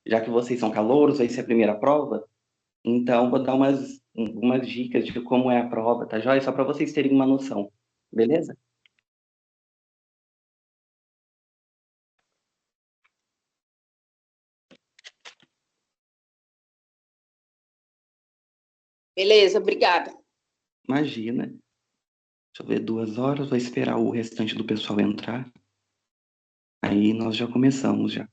Já que vocês são calouros, vai ser a primeira prova, então vou dar umas dicas de como é a prova, tá joia? Só para vocês terem uma noção, beleza? Beleza, obrigada. Imagina. Deixa eu ver, 2 horas, vou esperar o restante do pessoal entrar. Aí nós já começamos já.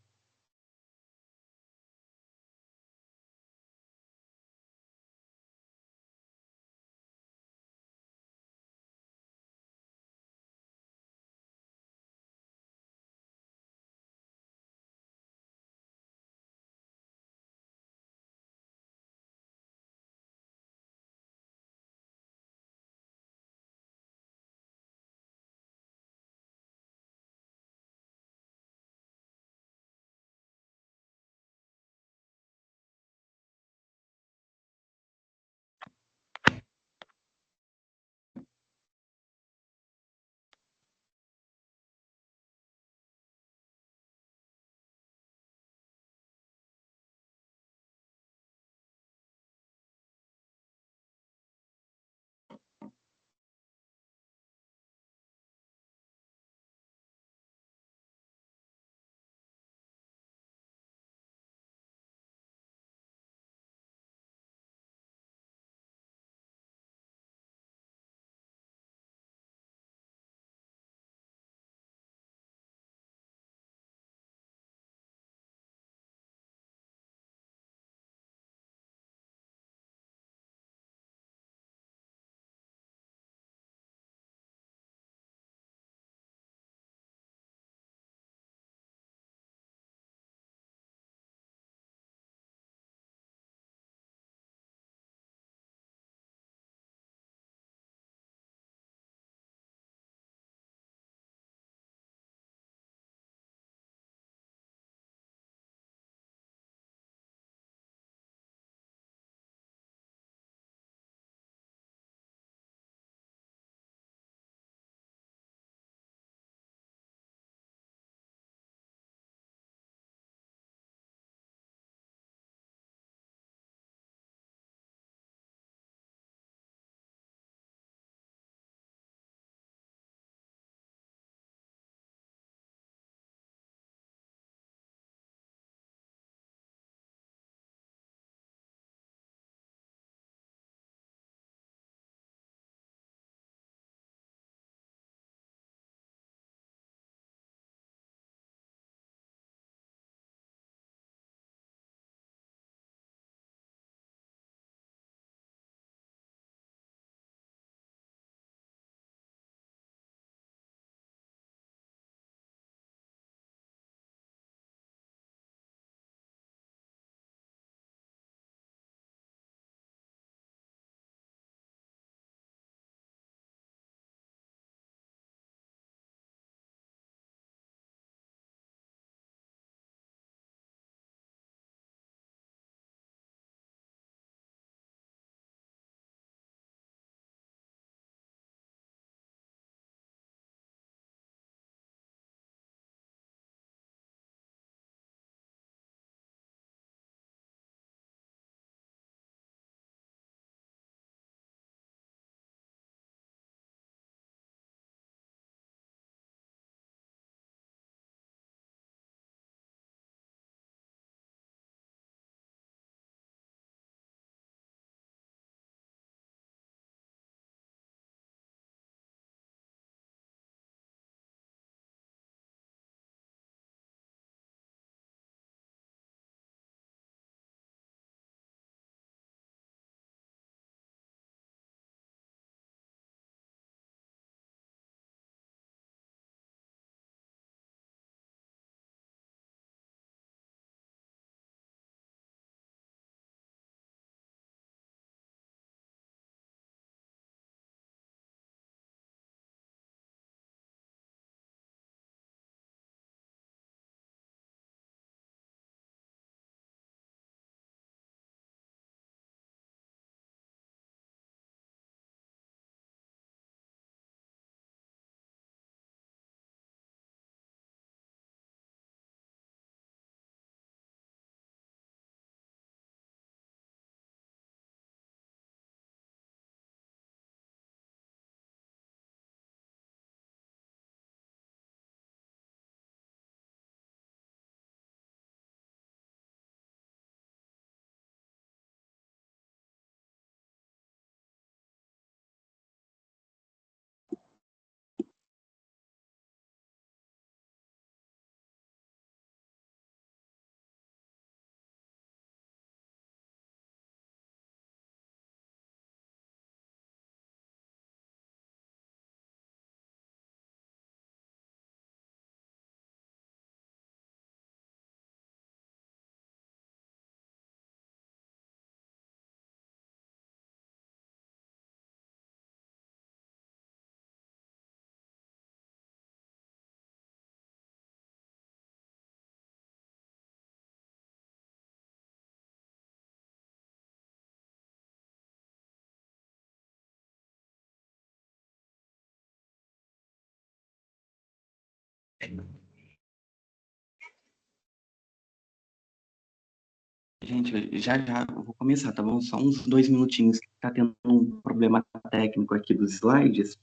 Gente, já já eu vou começar, tá bom? Só uns 2 minutinhos, que tá tendo um problema técnico aqui dos slides.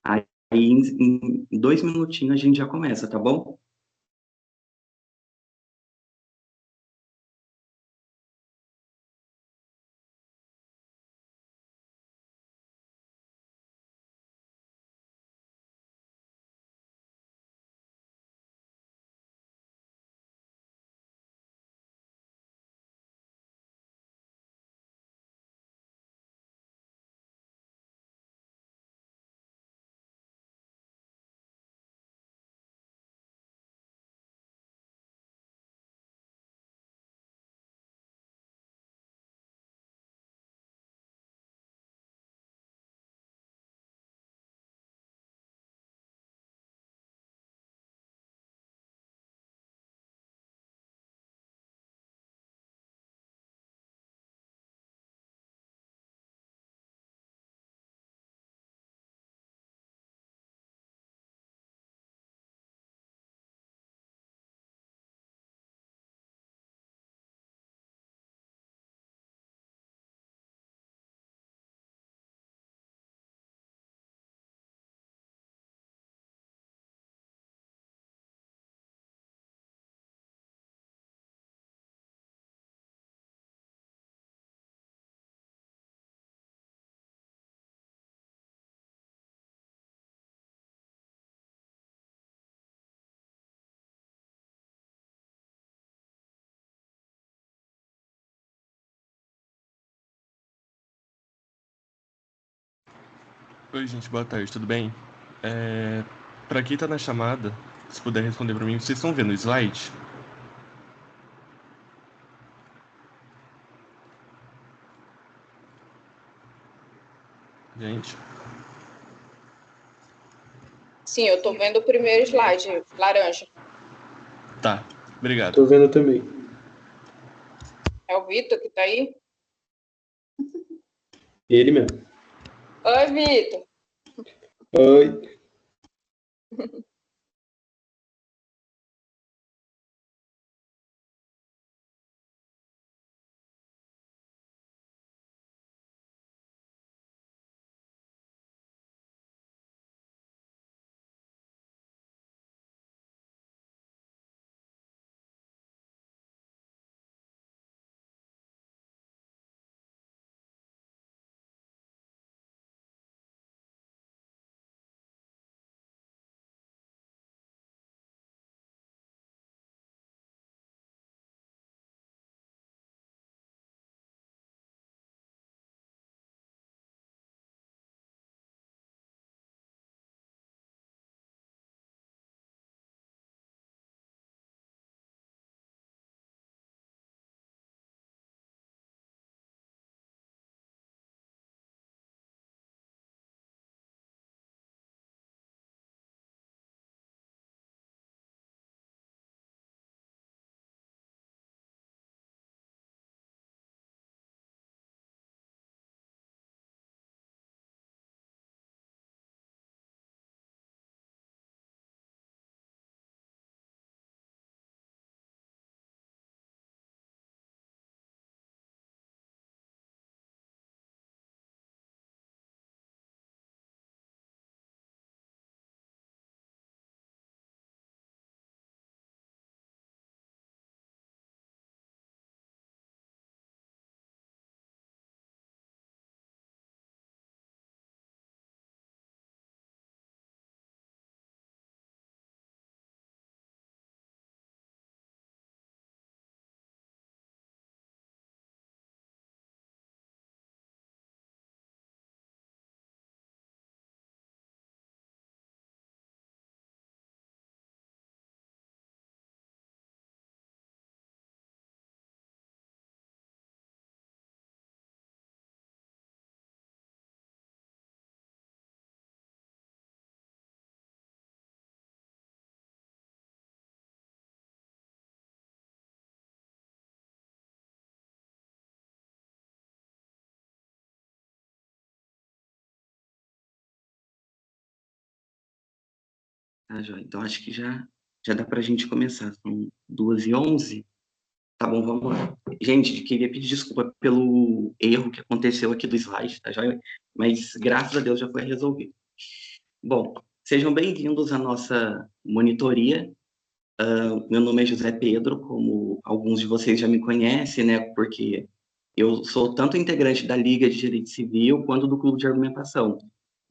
Aí em 2 minutinhos a gente já começa, tá bom? Oi, gente, boa tarde, tudo bem? É... Pra quem tá na chamada, se puder responder pra mim, vocês estão vendo o slide? Gente, Sim, eu tô vendo o primeiro slide, laranja. tá, obrigado. Tô vendo também. É o Vitor que tá aí? Ele mesmo. Oi, Vitor. Oi. Tá, joia. Então, acho que já dá para a gente começar. São 2h11. Tá bom, vamos lá. Gente, queria pedir desculpa pelo erro que aconteceu aqui do slide, tá, joia? Mas, graças a Deus, já foi resolvido. Bom, sejam bem-vindos à nossa monitoria. Meu nome é José Pedro, como alguns de vocês já me conhecem, né? Porque eu sou tanto integrante da Liga de Direito Civil quanto do Clube de Argumentação.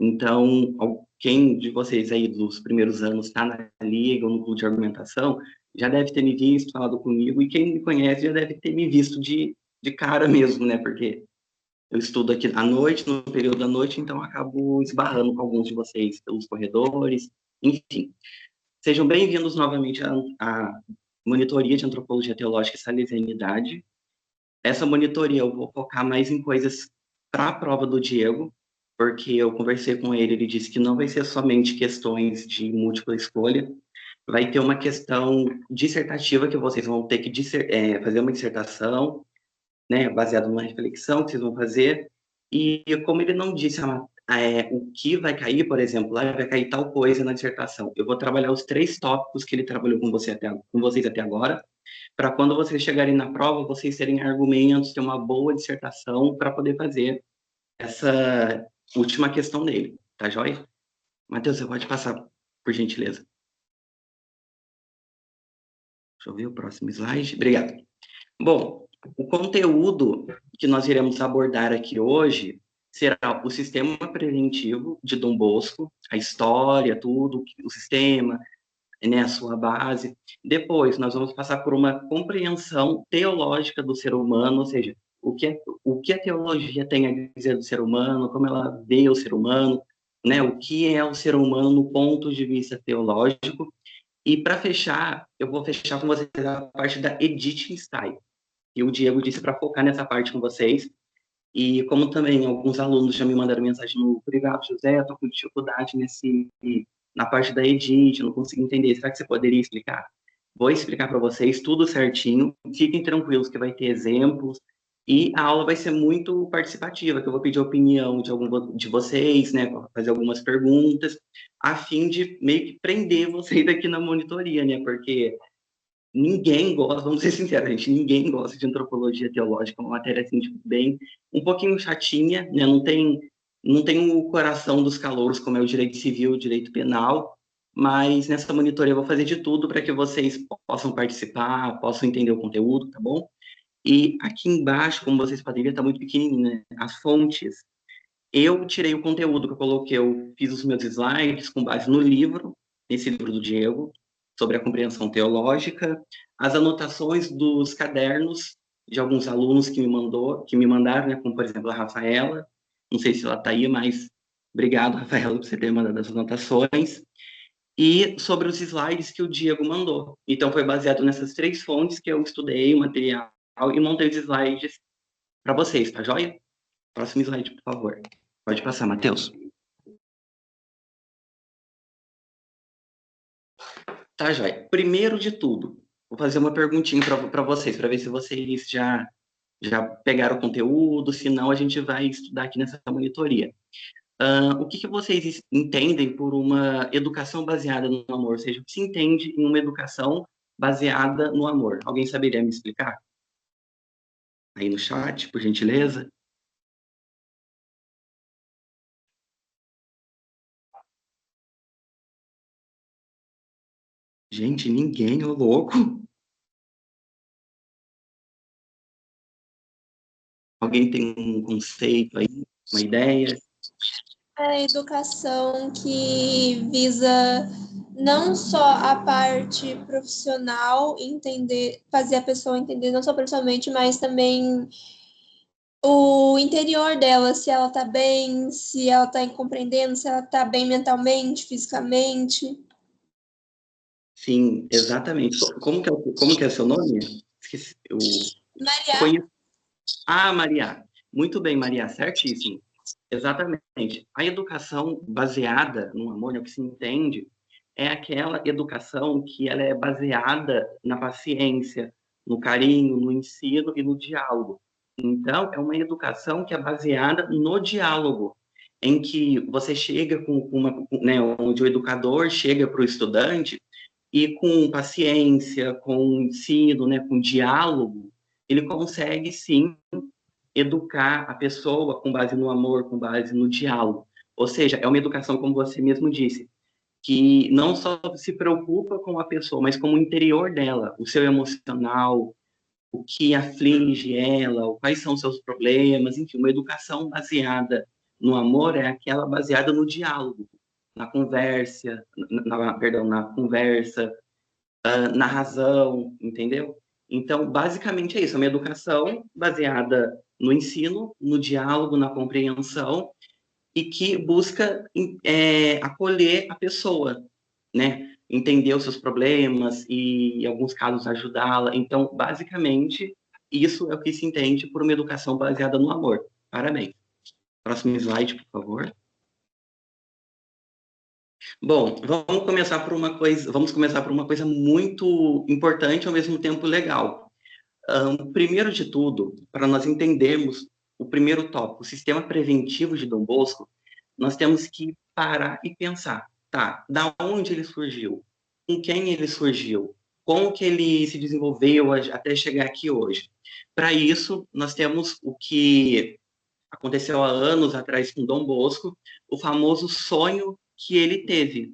Então, quem de vocês aí dos primeiros anos está na Liga ou no Clube de Argumentação já deve ter me visto, falado comigo, e quem me conhece já deve ter me visto de cara mesmo, né? Porque eu estudo aqui à noite, no período da noite, então acabo esbarrando com alguns de vocês pelos corredores, enfim. Sejam bem-vindos novamente à monitoria de Antropologia Teológica e Salesianidade. Essa monitoria eu vou focar mais em coisas para a prova do Diego, porque eu conversei com ele, ele disse que não vai ser somente questões de múltipla escolha, vai ter uma questão dissertativa que vocês vão ter que fazer uma dissertação, né, baseada numa reflexão que vocês vão fazer, e como ele não disse o que vai cair, por exemplo, lá vai cair tal coisa na dissertação, eu vou trabalhar os 3 tópicos que ele trabalhou com vocês até agora, para quando vocês chegarem na prova, vocês terem argumentos, ter uma boa dissertação para poder fazer essa última questão dele, tá joia? Matheus, você pode passar, por gentileza. Deixa eu ver o próximo slide. Obrigado. Bom, o conteúdo que nós iremos abordar aqui hoje será o sistema preventivo de Dom Bosco, a história, tudo, o sistema, né, a sua base. Depois, nós vamos passar por uma compreensão teológica do ser humano, ou seja, o que a teologia tem a dizer do ser humano, como ela vê o ser humano, né, o que é o ser humano no ponto de vista teológico. E para fechar, eu vou fechar com vocês a parte da Edith Stein, e o Diego disse para focar nessa parte com vocês. E como também alguns alunos já me mandaram mensagem no privado, José, eu estou com dificuldade na parte da Edith, eu não consigo entender, será que você poderia explicar? Vou explicar para vocês tudo certinho, fiquem tranquilos que vai ter exemplos, e a aula vai ser muito participativa, que eu vou pedir a opinião de vocês, né, fazer algumas perguntas, a fim de meio que prender vocês aqui na monitoria, né, porque ninguém gosta, vamos ser sinceros, gente, ninguém gosta de antropologia teológica, uma matéria assim, tipo, bem, um pouquinho chatinha, né, não tem o coração dos calouros, como é o direito civil, o direito penal, mas nessa monitoria eu vou fazer de tudo para que vocês possam participar, possam entender o conteúdo, tá bom? E aqui embaixo, como vocês podem ver, está muito pequenininho, né, as fontes. Eu tirei o conteúdo que eu coloquei, eu fiz os meus slides com base no livro, nesse livro do Diego, sobre a compreensão teológica, as anotações dos cadernos de alguns alunos que me mandaram, né, como por exemplo a Rafaela, não sei se ela está aí, mas obrigado, Rafaela, por você ter mandado as anotações, e sobre os slides que o Diego mandou. Então foi baseado nessas 3 fontes que eu estudei o material e montei os slides para vocês, tá joia? Próximo slide, por favor. Pode passar, Matheus. Tá, joia. Primeiro de tudo, vou fazer uma perguntinha para vocês, para ver se vocês já pegaram o conteúdo, se não, a gente vai estudar aqui nessa monitoria. O que vocês entendem por uma educação baseada no amor? Ou seja, o que se entende em uma educação baseada no amor? Alguém saberia me explicar? Aí no chat, por gentileza. Gente, ninguém, ô louco. Alguém tem um conceito aí, uma ideia? A educação que visa não só a parte profissional, entender, fazer a pessoa entender não só profissionalmente, mas também o interior dela, se ela tá bem, se ela tá compreendendo, se ela tá bem mentalmente, fisicamente. Sim, exatamente. Como que é seu nome? Esqueci. Maria, Conheço. Ah, Maria. Muito bem, Maria, certíssimo. Exatamente. A educação baseada no amor, né, o que se entende, é aquela educação que ela é baseada na paciência, no carinho, no ensino e no diálogo. Então, é uma educação que é baseada no diálogo. em que você chega com né, onde o educador chega para o estudante e com paciência, com ensino, né, com diálogo, ele consegue sim educar a pessoa com base no amor, com base no diálogo. Ou seja, é uma educação, como você mesmo disse, que não só se preocupa com a pessoa, mas com o interior dela, o seu emocional, o que aflige ela, quais são os seus problemas, enfim, uma educação baseada no amor é aquela baseada no diálogo, na conversa, perdão, na conversa, na razão, entendeu? Então, basicamente é isso, é uma educação baseada no ensino, no diálogo, na compreensão, e que busca acolher a pessoa, né? Entender os seus problemas e, em alguns casos, ajudá-la. Então, basicamente, isso é o que se entende por uma educação baseada no amor. Parabéns. Próximo slide, por favor. Bom, vamos começar por uma coisa muito importante ao mesmo tempo legal. Primeiro de tudo, para nós entendermos o primeiro tópico, o sistema preventivo de Dom Bosco, nós temos que parar e pensar, tá, da onde ele surgiu, com quem ele surgiu, como que ele se desenvolveu até chegar aqui hoje. Para isso, nós temos o que aconteceu há anos atrás com Dom Bosco, o famoso sonho que ele teve,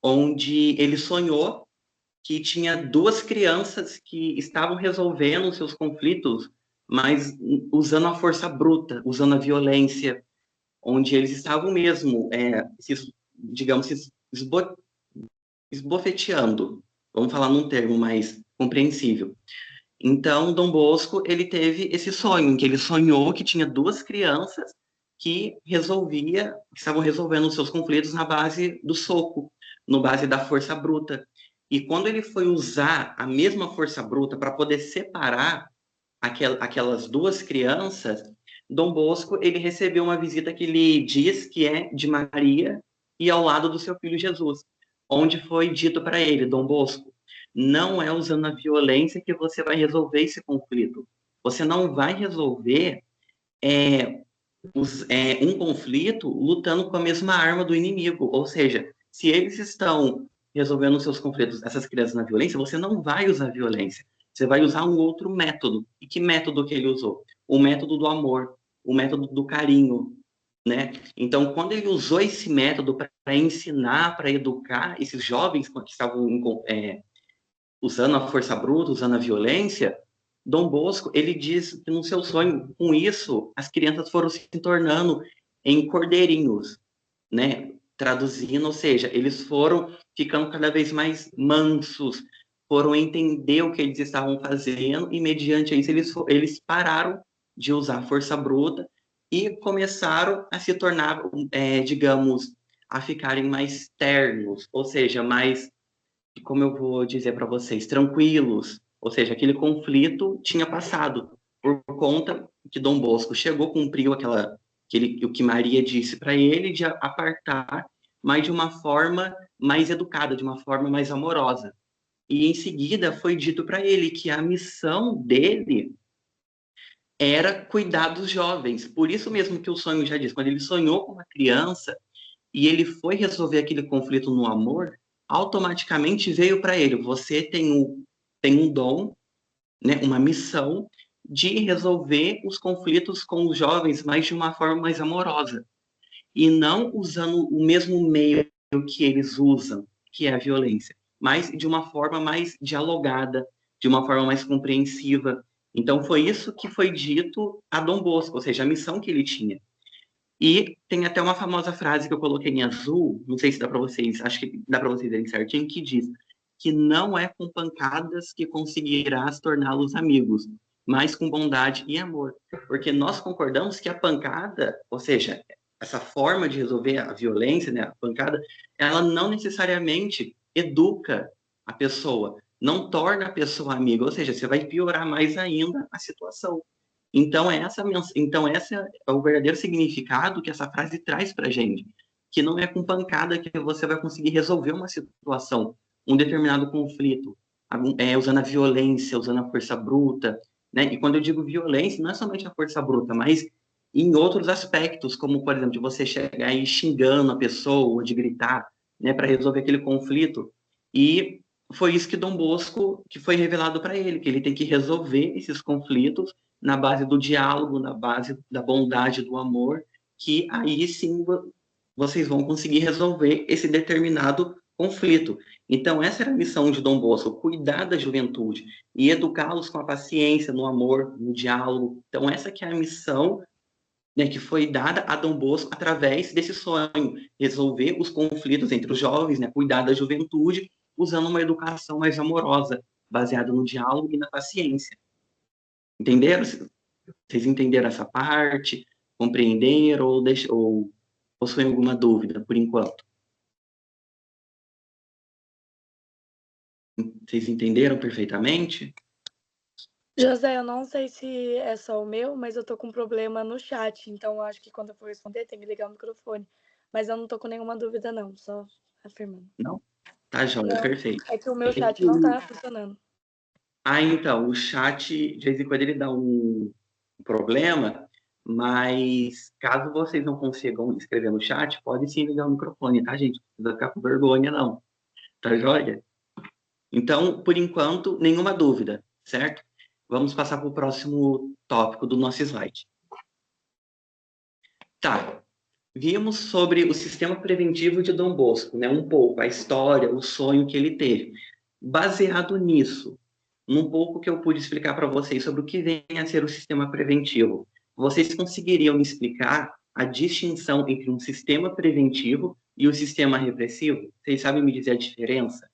onde ele sonhou que tinha duas crianças que estavam resolvendo seus conflitos, mas usando a força bruta, usando a violência, onde eles estavam mesmo, digamos, esbofeteando, vamos falar num termo mais compreensível. Então, Dom Bosco, ele teve esse sonho, em que ele sonhou que tinha duas crianças que estavam resolvendo os seus conflitos na base do soco, na base da força bruta. E quando ele foi usar a mesma força bruta para poder separar aquelas duas crianças, Dom Bosco, ele recebeu uma visita que ele diz que é de Maria e ao lado do seu filho Jesus, onde foi dito para ele, Dom Bosco, não é usando a violência que você vai resolver esse conflito. Você não vai resolver um conflito lutando com a mesma arma do inimigo. Ou seja, se eles estão resolvendo seus conflitos, essas crianças na violência, você não vai usar violência. Você vai usar um outro método. E que método que ele usou? O método do amor, o método do carinho, né? Então, quando ele usou esse método para ensinar, para educar esses jovens que estavam usando a força bruta, usando a violência, Dom Bosco, ele diz que no seu sonho, com isso, as crianças foram se tornando em cordeirinhos, né? Traduzindo, ou seja, eles foram ficando cada vez mais mansos, foram entender o que eles estavam fazendo e, mediante isso, eles pararam de usar força bruta e começaram a se tornar, digamos, a ficarem mais ternos, ou seja, mais, como eu vou dizer para vocês, tranquilos. Ou seja, aquele conflito tinha passado por conta que Dom Bosco chegou, cumpriu o que Maria disse para ele de apartar, mas de uma forma mais educada, de uma forma mais amorosa. E em seguida foi dito para ele que a missão dele era cuidar dos jovens. Por isso mesmo que o sonho já diz, quando ele sonhou com uma criança e ele foi resolver aquele conflito no amor, automaticamente veio para ele, você tem um dom, né, uma missão de resolver os conflitos com os jovens, mas de uma forma mais amorosa. E não usando o mesmo meio que eles usam, que é a violência, mas de uma forma mais dialogada, de uma forma mais compreensiva. Então, foi isso que foi dito a Dom Bosco, ou seja, a missão que ele tinha. E tem até uma famosa frase que eu coloquei em azul, não sei se dá para vocês, acho que dá para vocês verem certinho, que diz que não é com pancadas que conseguirás torná-los amigos, mas com bondade e amor. Porque nós concordamos que a pancada, ou seja, essa forma de resolver a violência, né, a pancada, ela não necessariamente educa a pessoa, não torna a pessoa amiga, ou seja, você vai piorar mais ainda a situação. Então, esse é o verdadeiro significado que essa frase traz para a gente, que não é com pancada que você vai conseguir resolver uma situação, um determinado conflito, usando a violência, usando a força bruta, né? E quando eu digo violência, não é somente a força bruta, mas em outros aspectos, como, por exemplo, de você chegar aí xingando a pessoa, ou de gritar, né, para resolver aquele conflito. E foi isso que Dom Bosco, que foi revelado para ele, que ele tem que resolver esses conflitos na base do diálogo, na base da bondade, do amor, que aí sim vocês vão conseguir resolver esse determinado conflito. Então, essa era a missão de Dom Bosco, cuidar da juventude e educá-los com a paciência, no amor, no diálogo. Então, essa que é a missão, né, que foi dada a Dom Bosco através desse sonho, resolver os conflitos entre os jovens, né, cuidar da juventude, usando uma educação mais amorosa, baseada no diálogo e na paciência. Entenderam? Vocês entenderam essa parte? Compreenderam ou possuem alguma dúvida por enquanto? Vocês entenderam perfeitamente? José, eu não sei se é só o meu, mas eu tô com um problema no chat, então eu acho que quando eu for responder tem que ligar o microfone. Mas eu não tô com nenhuma dúvida, não, só afirmando. Não? Tá, joia, Não, perfeito. é que o meu chat não tá funcionando. Então, o chat, de vez em quando ele dá um problema, mas caso vocês não consigam escrever no chat, pode sim ligar o microfone, tá, gente? Não precisa ficar com vergonha, não. Tá, joia? Então, por enquanto, nenhuma dúvida, certo? Vamos passar para o próximo tópico do nosso slide. Tá. Vimos sobre o sistema preventivo de Dom Bosco, né? Um pouco, a história, o sonho que ele teve. Baseado nisso, num pouco que eu pude explicar para vocês sobre o que vem a ser o sistema preventivo, vocês conseguiriam me explicar a distinção entre um sistema preventivo e o sistema repressivo? Vocês sabem me dizer a diferença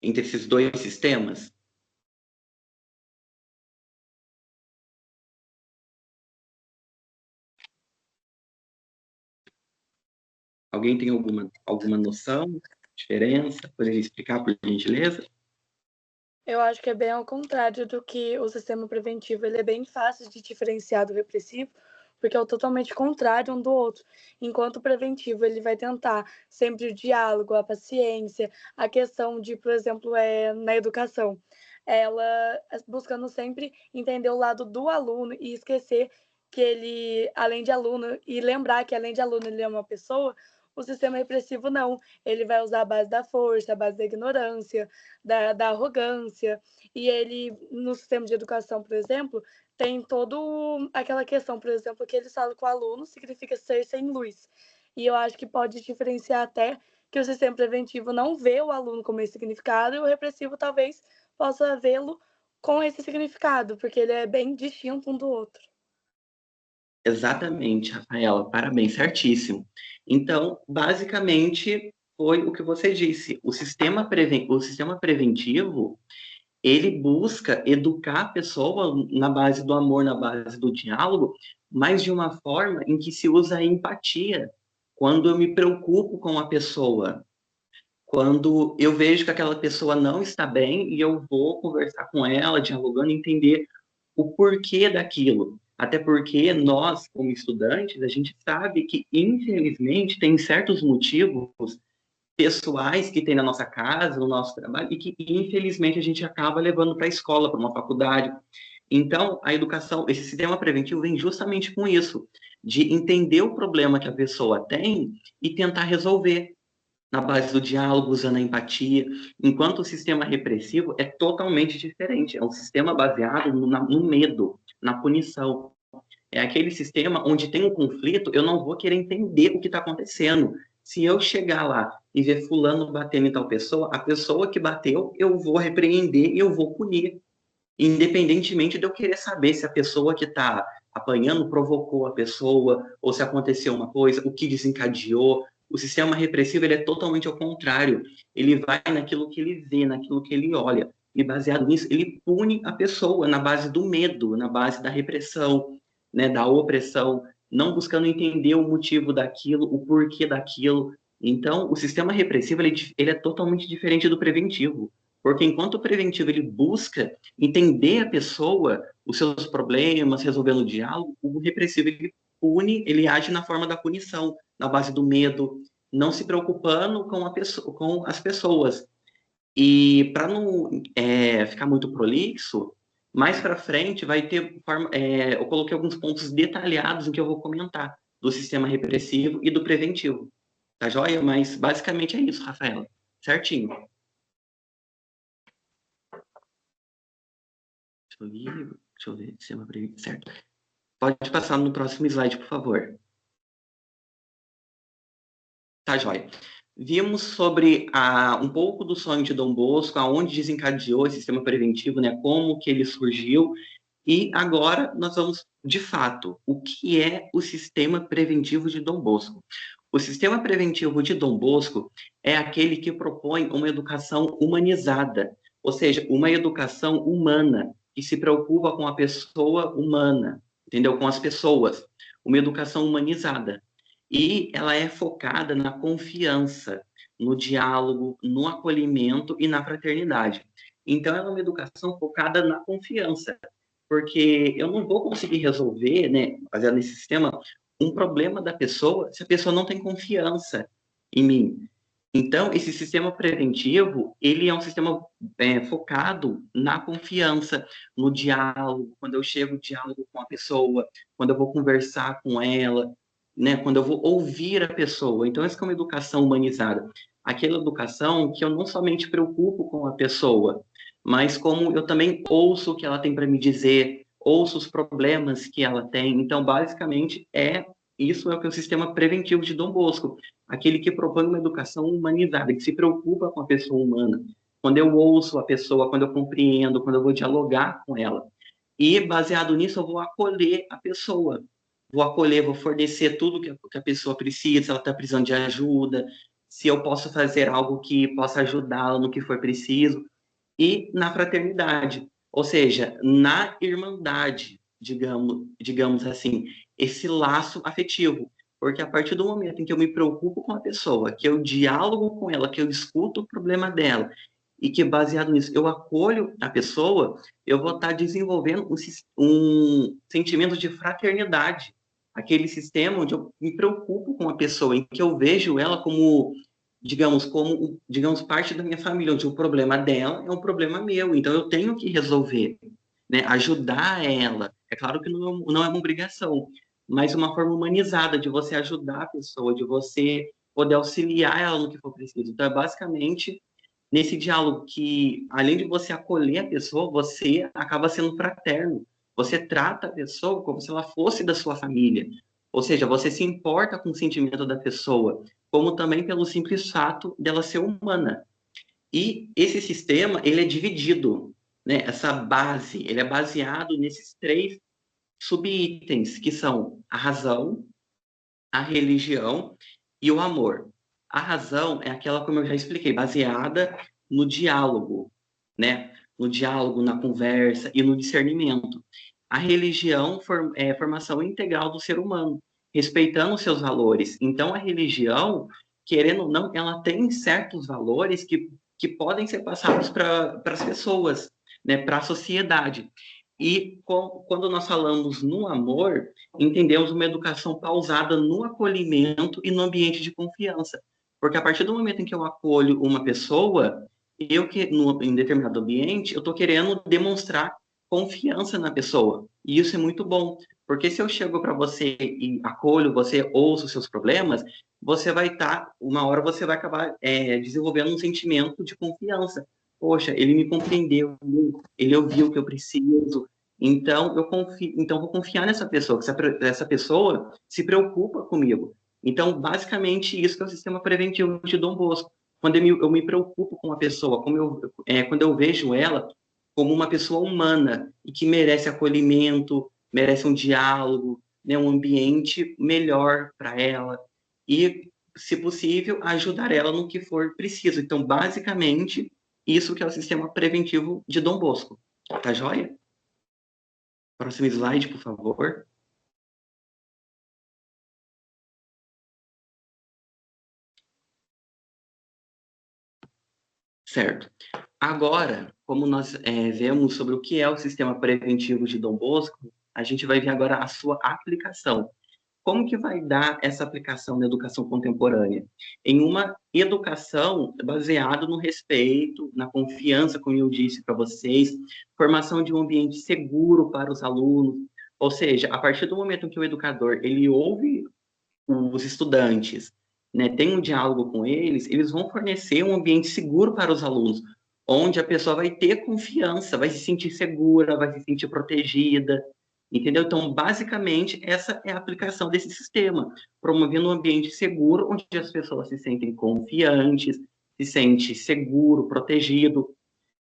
entre esses dois sistemas? Alguém tem alguma noção, diferença? Poderia explicar, por gentileza? Eu acho que é bem ao contrário do que o sistema preventivo. Ele é bem fácil de diferenciar do repressivo, porque é o totalmente contrário um do outro. Enquanto o preventivo, ele vai tentar sempre o diálogo, a paciência, a questão de, por exemplo, na educação, ela buscando sempre entender o lado do aluno e esquecer que ele, além de aluno, e lembrar que além de aluno ele é uma pessoa. O sistema repressivo não, ele vai usar a base da força, a base da ignorância, da arrogância, e ele, no sistema de educação, por exemplo, tem toda aquela questão, por exemplo, que eles falam que o aluno significa ser sem luz, e eu acho que pode diferenciar até que o sistema preventivo não vê o aluno como esse significado, e o repressivo talvez possa vê-lo com esse significado, porque ele é bem distinto um do outro. Exatamente, Rafaela, parabéns, certíssimo. Então, basicamente, foi o que você disse. O sistema preventivo, ele busca educar a pessoa na base do amor, na base do diálogo, mas de uma forma em que se usa a empatia. Quando eu me preocupo com a pessoa, quando eu vejo que aquela pessoa não está bem e eu vou conversar com ela, dialogando, entender o porquê daquilo. Até porque nós, como estudantes, a gente sabe que, infelizmente, tem certos motivos pessoais que tem na nossa casa, no nosso trabalho, e que, infelizmente, a gente acaba levando para a escola, para uma faculdade. Então, a educação, esse sistema preventivo vem justamente com isso, de entender o problema que a pessoa tem e tentar resolver na base do diálogo, usando a empatia, enquanto o sistema repressivo é totalmente diferente, é um sistema baseado no medo, na punição. É aquele sistema onde tem um conflito, eu não vou querer entender o que está acontecendo. Se eu chegar lá e ver fulano batendo em tal pessoa, a pessoa que bateu, eu vou repreender e eu vou punir, independentemente de eu querer saber se a pessoa que está apanhando provocou a pessoa, ou se aconteceu uma coisa, o que desencadeou. O sistema repressivo ele é totalmente ao contrário. Ele vai naquilo que ele vê, naquilo que ele olha. E baseado nisso, ele pune a pessoa na base do medo, na base da repressão, né, da opressão, não buscando entender o motivo daquilo, o porquê daquilo. Então, o sistema repressivo ele é totalmente diferente do preventivo. Porque enquanto o preventivo ele busca entender a pessoa, os seus problemas, resolvendo o diálogo, o repressivo ele pune, ele age na forma da punição, na base do medo, não se preocupando com as pessoas. E para não ficar muito prolixo, Mais para frente vai ter, eu coloquei alguns pontos detalhados em que eu vou comentar do sistema repressivo e do preventivo. Tá joia? Mas basicamente é isso, Rafaela. Certinho. Deixa eu ver. Sistema preventivo. Certo. Pode passar no próximo slide, por favor. Tá joia. Vimos sobre um pouco do sonho de Dom Bosco, aonde desencadeou esse sistema preventivo, né? Como que ele surgiu. E agora nós vamos, de fato, o que é o sistema preventivo de Dom Bosco? O sistema preventivo de Dom Bosco é aquele que propõe uma educação humanizada, ou seja, uma educação humana, que se preocupa com a pessoa humana, entendeu? Com as pessoas, uma educação humanizada. E ela é focada na confiança, no diálogo, no acolhimento e na fraternidade. Então, ela é uma educação focada na confiança, porque eu não vou conseguir resolver, né, baseado nesse sistema, um problema da pessoa se a pessoa não tem confiança em mim. Então, esse sistema preventivo, ele é um sistema focado na confiança, no diálogo, quando eu chego no diálogo com a pessoa, quando eu vou conversar com ela, né, quando eu vou ouvir a pessoa. Então, essa é uma educação humanizada. Aquela educação que eu não somente preocupo com a pessoa, mas como eu também ouço o que ela tem para me dizer, ouço os problemas que ela tem. Então, basicamente, isso é o que é o sistema preventivo de Dom Bosco, aquele que propõe uma educação humanizada, que se preocupa com a pessoa humana. Quando eu ouço a pessoa, quando eu compreendo, quando eu vou dialogar com ela. E, baseado nisso, eu vou acolher a pessoa. Vou acolher, vou fornecer tudo que a pessoa precisa, se ela está precisando de ajuda, se eu posso fazer algo que possa ajudá-la no que for preciso. E na fraternidade, ou seja, na irmandade, digamos assim, esse laço afetivo. Porque a partir do momento em que eu me preocupo com a pessoa, que eu dialogo com ela, que eu escuto o problema dela, e que baseado nisso eu acolho a pessoa, eu vou estar desenvolvendo um sentimento de fraternidade, aquele sistema onde eu me preocupo com a pessoa, em que eu vejo ela como parte da minha família, onde o problema dela é um problema meu, então eu tenho que resolver, né? Ajudar ela. É claro que não é uma obrigação, mas uma forma humanizada de você ajudar a pessoa, de você poder auxiliar ela no que for preciso. Então, é basicamente nesse diálogo que, além de você acolher a pessoa, você acaba sendo fraterno. Você trata a pessoa como se ela fosse da sua família. Ou seja, você se importa com o sentimento da pessoa, como também pelo simples fato dela ser humana. E esse sistema, ele é dividido, né? Essa base, ele é baseado nesses 3 subitens, que são a razão, a religião e o amor. A razão é aquela, como eu já expliquei, baseada no diálogo, né? No diálogo, na conversa e no discernimento. A religião é a formação integral do ser humano, respeitando os seus valores. Então, a religião, querendo ou não, ela tem certos valores que podem ser passados para as pessoas, né? Para a sociedade. E quando nós falamos no amor, entendemos uma educação pausada no acolhimento e no ambiente de confiança. Porque a partir do momento em que eu acolho uma pessoa, em determinado ambiente, eu estou querendo demonstrar confiança na pessoa. E isso é muito bom. Porque se eu chego para você e acolho, você ouça os seus problemas, você vai uma hora você vai acabar desenvolvendo um sentimento de confiança. Poxa, ele me compreendeu, ele ouviu o que eu preciso, então vou confiar nessa pessoa, que essa pessoa se preocupa comigo. Então, basicamente, isso que é o sistema preventivo de Dom Bosco. Quando eu me preocupo com a pessoa, quando eu vejo ela como uma pessoa humana e que merece acolhimento, merece um diálogo, né, um ambiente melhor para ela e, se possível, ajudar ela no que for preciso. Então, basicamente, isso que é o sistema preventivo de Dom Bosco. Tá joia? Próximo slide, por favor. Certo. Agora, como nós vemos sobre o que é o sistema preventivo de Dom Bosco, a gente vai ver agora a sua aplicação. como que vai dar essa aplicação na educação contemporânea? Em uma educação baseada no respeito, na confiança, como eu disse para vocês, formação de um ambiente seguro para os alunos, ou seja, a partir do momento em que o educador ele ouve os estudantes, né, tem um diálogo com eles, eles vão fornecer um ambiente seguro para os alunos, onde a pessoa vai ter confiança, vai se sentir segura, vai se sentir protegida, entendeu? Então, basicamente, essa é a aplicação desse sistema, promovendo um ambiente seguro, onde as pessoas se sentem confiantes, se sentem seguro, protegido,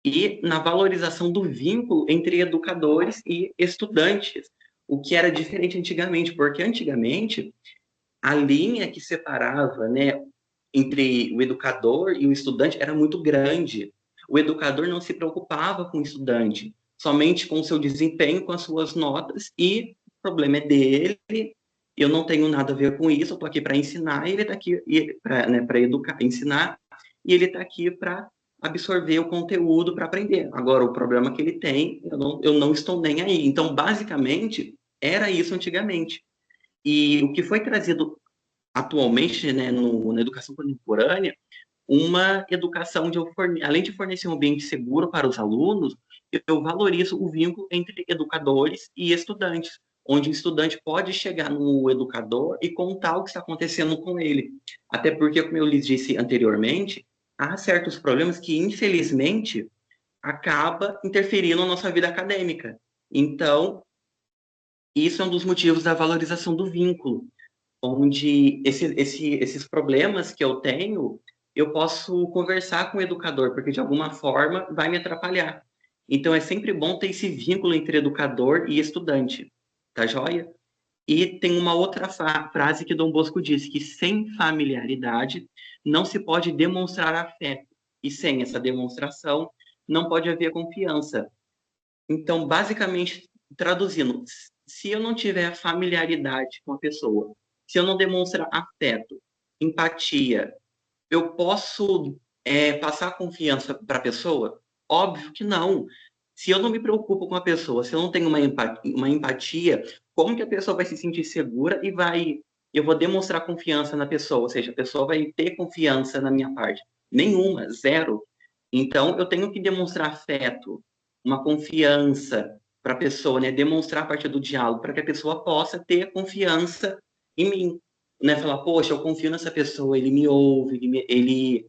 e na valorização do vínculo entre educadores e estudantes, o que era diferente antigamente, porque antigamente a linha que separava, né, entre o educador e o estudante era muito grande. O educador não se preocupava com o estudante, somente com o seu desempenho, com as suas notas, e o problema é dele, eu não tenho nada a ver com isso, eu estou aqui para ensinar, e ele está aqui para, né, educar, ensinar, e ele está aqui para absorver o conteúdo para aprender. Agora, o problema que ele tem, eu não estou nem aí. Então, basicamente, era isso antigamente. E o que foi trazido atualmente, né, na educação contemporânea, uma educação onde além de fornecer um ambiente seguro para os alunos, eu valorizo o vínculo entre educadores e estudantes, onde o estudante pode chegar no educador e contar o que está acontecendo com ele. Até porque, como eu lhes disse anteriormente, há certos problemas que, infelizmente, acaba interferindo na nossa vida acadêmica. Então, isso é um dos motivos da valorização do vínculo, onde esses problemas que eu tenho, eu posso conversar com o educador, porque de alguma forma vai me atrapalhar. Então é sempre bom ter esse vínculo entre educador e estudante, tá joia? E tem uma outra frase que Dom Bosco disse, que sem familiaridade não se pode demonstrar afeto, e sem essa demonstração não pode haver confiança. Então, basicamente, traduzindo, se eu não tiver familiaridade com a pessoa, se eu não demonstrar afeto, empatia, eu posso passar confiança para a pessoa? Óbvio que não. Se eu não me preocupo com a pessoa, se eu não tenho uma empatia, como que a pessoa vai se sentir segura e eu vou demonstrar confiança na pessoa? Ou seja, a pessoa vai ter confiança na minha parte? Nenhuma, zero. Então, eu tenho que demonstrar afeto, uma confiança para a pessoa, né? Demonstrar a partir do diálogo, para que a pessoa possa ter confiança em mim, né? Falar, poxa, eu confio nessa pessoa, ele me ouve, ele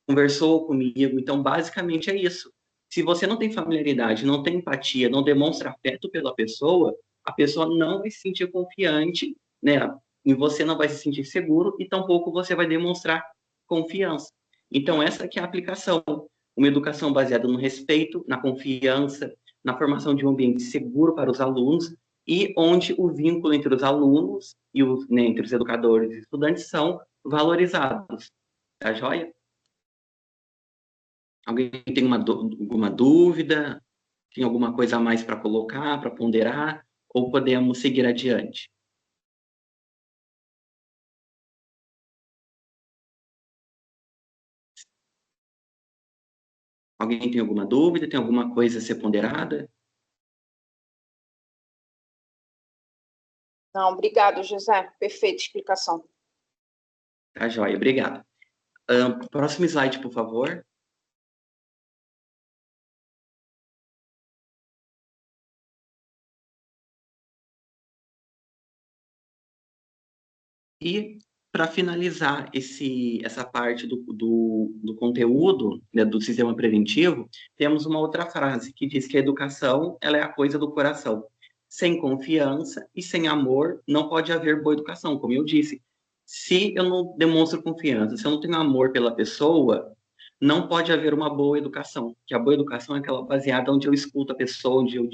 conversou comigo. Então, basicamente é isso. Se você não tem familiaridade, não tem empatia, não demonstra afeto pela pessoa, a pessoa não vai se sentir confiante, né? E você não vai se sentir seguro e tampouco você vai demonstrar confiança. Então, essa que é a aplicação. Uma educação baseada no respeito, na confiança, na formação de um ambiente seguro para os alunos e onde o vínculo entre os alunos e né, entre os educadores e estudantes são valorizados. Tá joia? Alguém tem alguma dúvida? Tem alguma coisa a mais para colocar, para ponderar? Ou podemos seguir adiante? Alguém tem alguma dúvida? Tem alguma coisa a ser ponderada? Não, obrigado, José. Perfeita explicação. Tá joia, obrigado. Próximo slide, por favor. E para finalizar essa parte do conteúdo, né, do sistema preventivo, temos uma outra frase que diz que a educação ela é a coisa do coração. Sem confiança e sem amor não pode haver boa educação, como eu disse. Se eu não demonstro confiança, se eu não tenho amor pela pessoa, não pode haver uma boa educação. Que a boa educação é aquela baseada onde eu escuto a pessoa, onde eu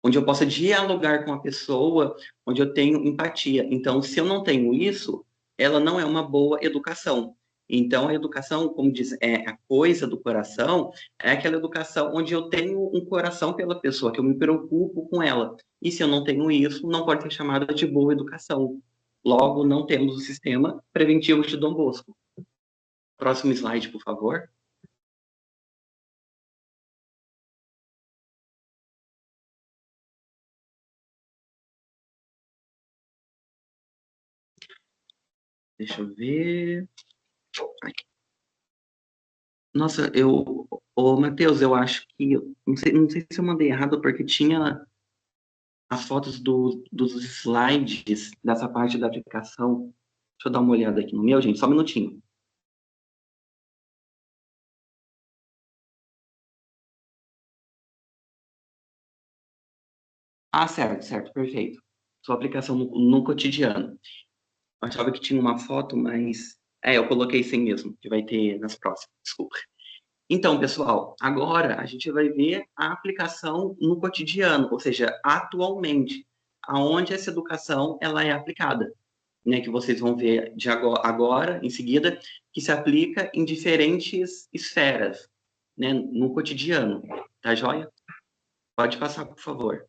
onde eu possa dialogar com a pessoa, onde eu tenho empatia. Então, se eu não tenho isso, ela não é uma boa educação. Então, a educação, como diz, é a coisa do coração, é aquela educação onde eu tenho um coração pela pessoa, que eu me preocupo com ela. E se eu não tenho isso, não pode ser chamada de boa educação. Logo, não temos o sistema preventivo de Dom Bosco. Próximo slide, por favor. Deixa eu ver. Ai. Nossa, ô, Matheus, eu acho que, não sei se eu mandei errado, porque tinha as fotos dos slides dessa parte da aplicação. Deixa eu dar uma olhada aqui no meu, gente, só um minutinho. Ah, certo, certo, perfeito. Sua aplicação no cotidiano. Eu achava que tinha uma foto, mas... eu coloquei sem mesmo, que vai ter nas próximas, desculpa. Então, pessoal, agora a gente vai ver a aplicação no cotidiano, ou seja, atualmente, aonde essa educação ela é aplicada, né? Que vocês vão ver de agora, em seguida, que se aplica em diferentes esferas, né? No cotidiano, tá joia? Pode passar, por favor.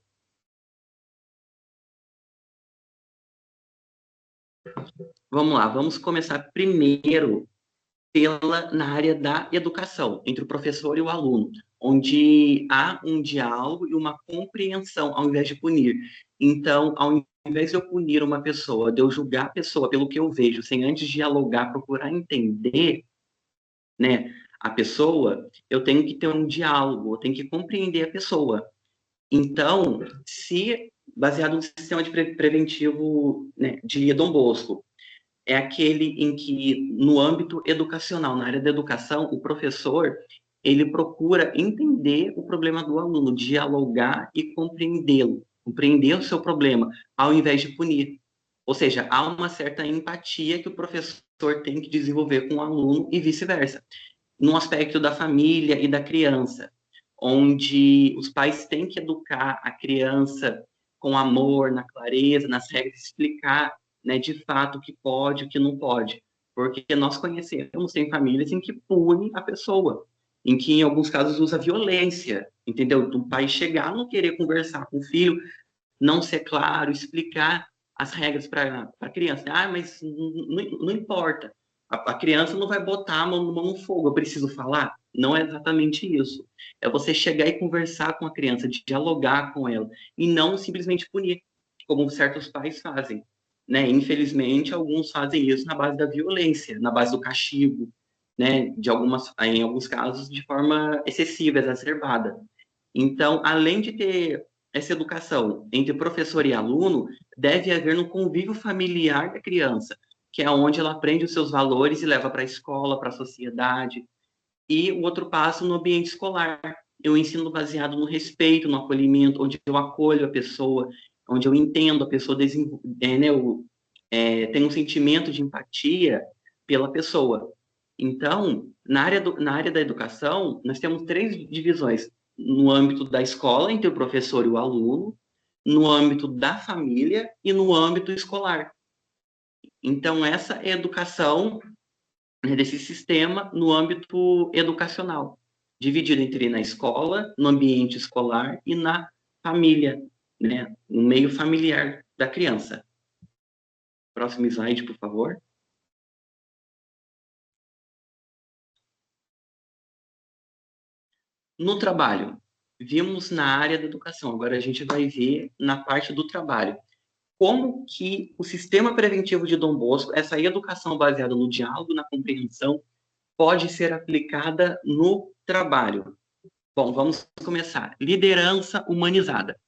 Vamos lá, vamos começar primeiro na área da educação, entre o professor e o aluno, onde há um diálogo e uma compreensão, ao invés de punir. Então, ao invés de eu punir uma pessoa, de eu julgar a pessoa pelo que eu vejo, sem antes dialogar, procurar entender, né, a pessoa, eu tenho que ter um diálogo, eu tenho que compreender a pessoa. Então, se baseado no sistema de preventivo, né, de Dom Bosco, é aquele em que, no âmbito educacional, na área da educação, o professor, ele procura entender o problema do aluno, dialogar e compreendê-lo, compreender o seu problema, ao invés de punir. Ou seja, há uma certa empatia que o professor tem que desenvolver com o aluno e vice-versa. No aspecto da família e da criança, onde os pais têm que educar a criança com amor, na clareza, nas regras, explicar, né, de fato o que pode, o que não pode. Porque nós conhecemos, tem famílias em que pune a pessoa, em que em alguns casos usa violência, entendeu? Do pai chegar, não querer conversar com o filho, não ser claro, explicar as regras para a criança. Ah, mas não importa. A criança não vai botar a mão no fogo, eu preciso falar. Não é exatamente isso. É você chegar e conversar com a criança, dialogar com ela, e não simplesmente punir, como certos pais fazem. Né? Infelizmente, alguns fazem isso na base da violência, na base do castigo, né? Em alguns casos, de forma excessiva, exacerbada. Então, além de ter essa educação entre professor e aluno, deve haver no convívio familiar da criança, que é onde ela aprende os seus valores e leva para a escola, para a sociedade. E o outro passo no ambiente escolar, eu ensino baseado no respeito, no acolhimento, onde eu acolho a pessoa, onde eu entendo a pessoa, né, tenho um sentimento de empatia pela pessoa. Então, na área da educação, nós temos três divisões: no âmbito da escola, entre o professor e o aluno, no âmbito da família e no âmbito escolar. Então, essa é a educação, né, desse sistema no âmbito educacional, dividido entre na escola, no ambiente escolar e na família, né, no meio familiar da criança. Próximo slide, por favor. No trabalho, vimos na área da educação, agora a gente vai ver na parte do trabalho. Como que o sistema preventivo de Dom Bosco, essa educação baseada no diálogo, na compreensão, pode ser aplicada no trabalho? Bom, vamos começar. Liderança humanizada.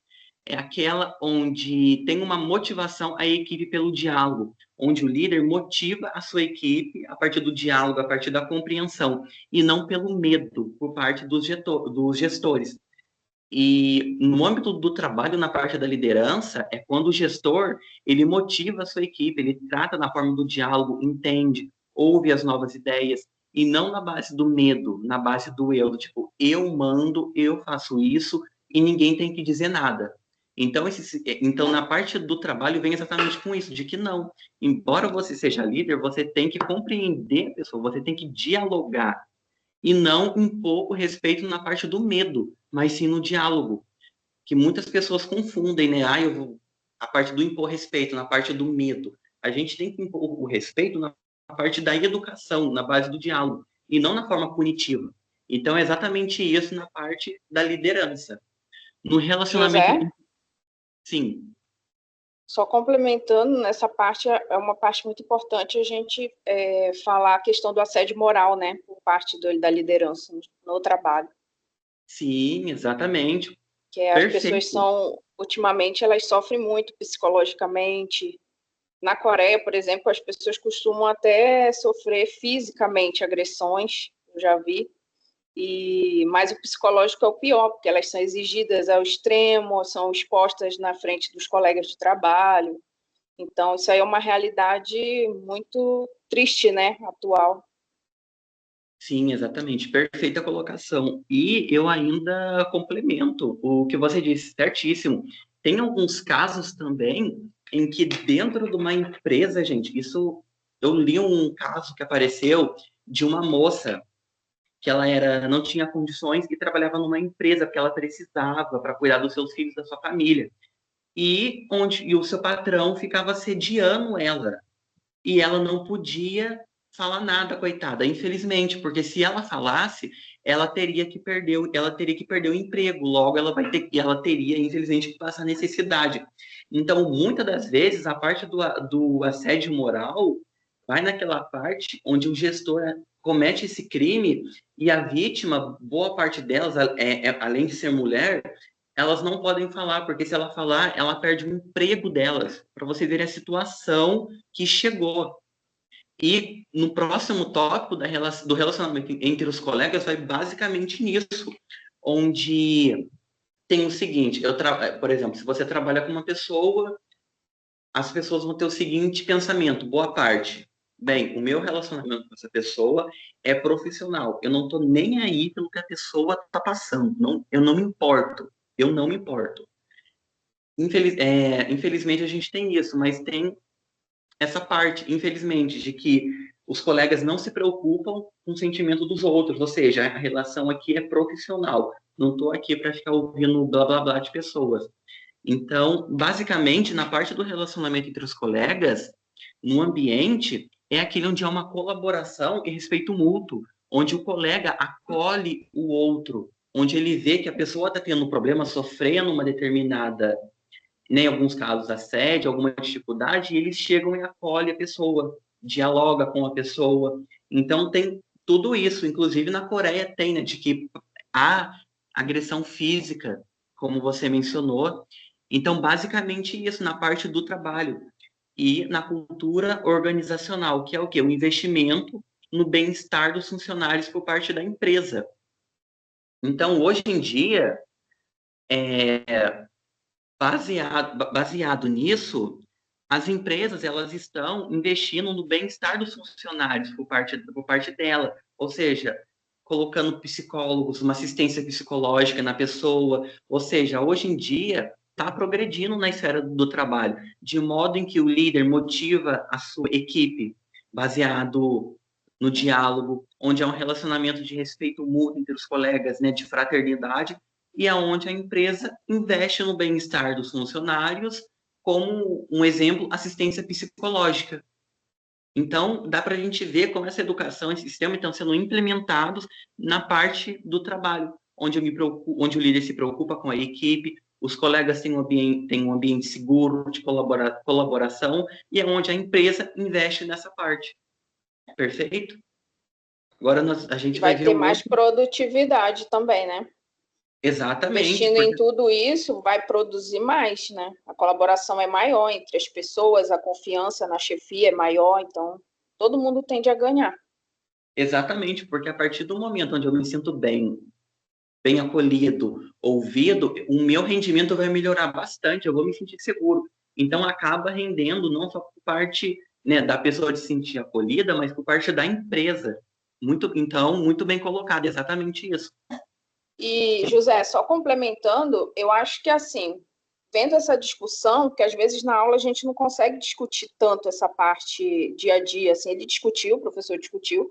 É aquela onde tem uma motivação à equipe pelo diálogo, onde o líder motiva a sua equipe a partir do diálogo, a partir da compreensão, e não pelo medo por parte dos gestores. E no âmbito do trabalho, na parte da liderança, é quando o gestor, ele motiva a sua equipe, ele trata na forma do diálogo, entende, ouve as novas ideias, e não na base do medo, na base do eu, do tipo, eu mando, eu faço isso, e ninguém tem que dizer nada. Então, na parte do trabalho, vem exatamente com isso, de que não, embora você seja líder, você tem que compreender a pessoa, você tem que dialogar, e não impor o respeito na parte do medo, mas sim no diálogo, que muitas pessoas confundem, né? A parte do impor respeito, na parte do medo. A gente tem que impor o respeito na parte da educação, na base do diálogo, e não na forma punitiva. Então, é exatamente isso na parte da liderança. No relacionamento... José? Sim. Só complementando, nessa parte é uma parte muito importante a gente falar a questão do assédio moral, né, por parte da liderança no trabalho. Sim, exatamente. Que as pessoas Perfeito. ultimamente, elas sofrem muito psicologicamente. Na Coreia, por exemplo, as pessoas costumam até sofrer fisicamente agressões, eu já vi, mas o psicológico é o pior, porque elas são exigidas ao extremo, são expostas na frente dos colegas de trabalho. Então, isso aí é uma realidade muito triste, né, atual. Sim, exatamente. Perfeita colocação. E eu ainda complemento o que você disse, certíssimo. Tem alguns casos também em que dentro de uma empresa, gente, isso eu li um caso que apareceu de uma moça que não tinha condições e trabalhava numa empresa porque ela precisava para cuidar dos seus filhos, da sua família. E o seu patrão ficava assediando ela e ela não podia falar nada, coitada, infelizmente, porque se ela falasse, ela teria que perder o emprego, logo ela teria, infelizmente, que passar necessidade. Então, muitas das vezes, a parte do assédio moral vai naquela parte onde o gestor comete esse crime e a vítima, boa parte delas, além de ser mulher, elas não podem falar, porque se ela falar, ela perde o emprego delas, para você ver a situação que chegou. E no próximo tópico do relacionamento entre os colegas vai basicamente nisso, onde tem o seguinte, por exemplo, se você trabalha com uma pessoa, as pessoas vão ter o seguinte pensamento, boa parte. Bem, o meu relacionamento com essa pessoa é profissional. Eu não estou nem aí pelo que a pessoa está passando. Não, eu não me importo. Eu não me importo. Infelizmente a gente tem isso, mas tem essa parte, infelizmente, de que os colegas não se preocupam com o sentimento dos outros, ou seja, a relação aqui é profissional. Não estou aqui para ficar ouvindo blá blá blá de pessoas. Então, basicamente, na parte do relacionamento entre os colegas, no ambiente, é aquele onde há uma colaboração e respeito mútuo, onde o colega acolhe o outro, onde ele vê que a pessoa está tendo um problema, sofrendo uma determinada, em alguns casos, assédio, alguma dificuldade, e eles chegam e acolhem a pessoa, dialoga com a pessoa. Então, tem tudo isso, inclusive na Coreia tem, né, de que há agressão física, como você mencionou. Então, basicamente isso na parte do trabalho e na cultura organizacional, que é o quê? O investimento no bem-estar dos funcionários por parte da empresa. Então, hoje em dia, baseado nisso, as empresas elas estão investindo no bem-estar dos funcionários por parte dela, ou seja, colocando psicólogos, uma assistência psicológica na pessoa, ou seja, hoje em dia está progredindo na esfera do trabalho, de modo em que o líder motiva a sua equipe, baseado no diálogo, onde há um relacionamento de respeito mútuo entre os colegas, né, de fraternidade, e aonde a empresa investe no bem-estar dos funcionários, como um exemplo, assistência psicológica. Então, dá para a gente ver como essa educação, esse sistema estão sendo implementados na parte do trabalho, onde o líder se preocupa com a equipe, os colegas têm um ambiente seguro de colaboração, e é onde a empresa investe nessa parte. Perfeito? Agora a gente vai Vai ver ter o mais outro. produtividade também, né? Exatamente, Investindo em porque tudo isso, vai produzir mais, né? A colaboração é maior entre as pessoas, a confiança na chefia é maior, então todo mundo tende a ganhar. exatamente, porque a partir do momento onde eu me sinto bem acolhido, ouvido, o meu rendimento vai melhorar bastante, eu vou me sentir seguro. Então acaba rendendo não só por parte, né, da pessoa de se sentir acolhida, mas por parte da empresa. Muito bem colocado, exatamente isso. E, José, só complementando, eu acho que, assim, vendo essa discussão, que às vezes na aula a gente não consegue discutir tanto essa parte dia a dia, assim, ele discutiu, o professor discutiu,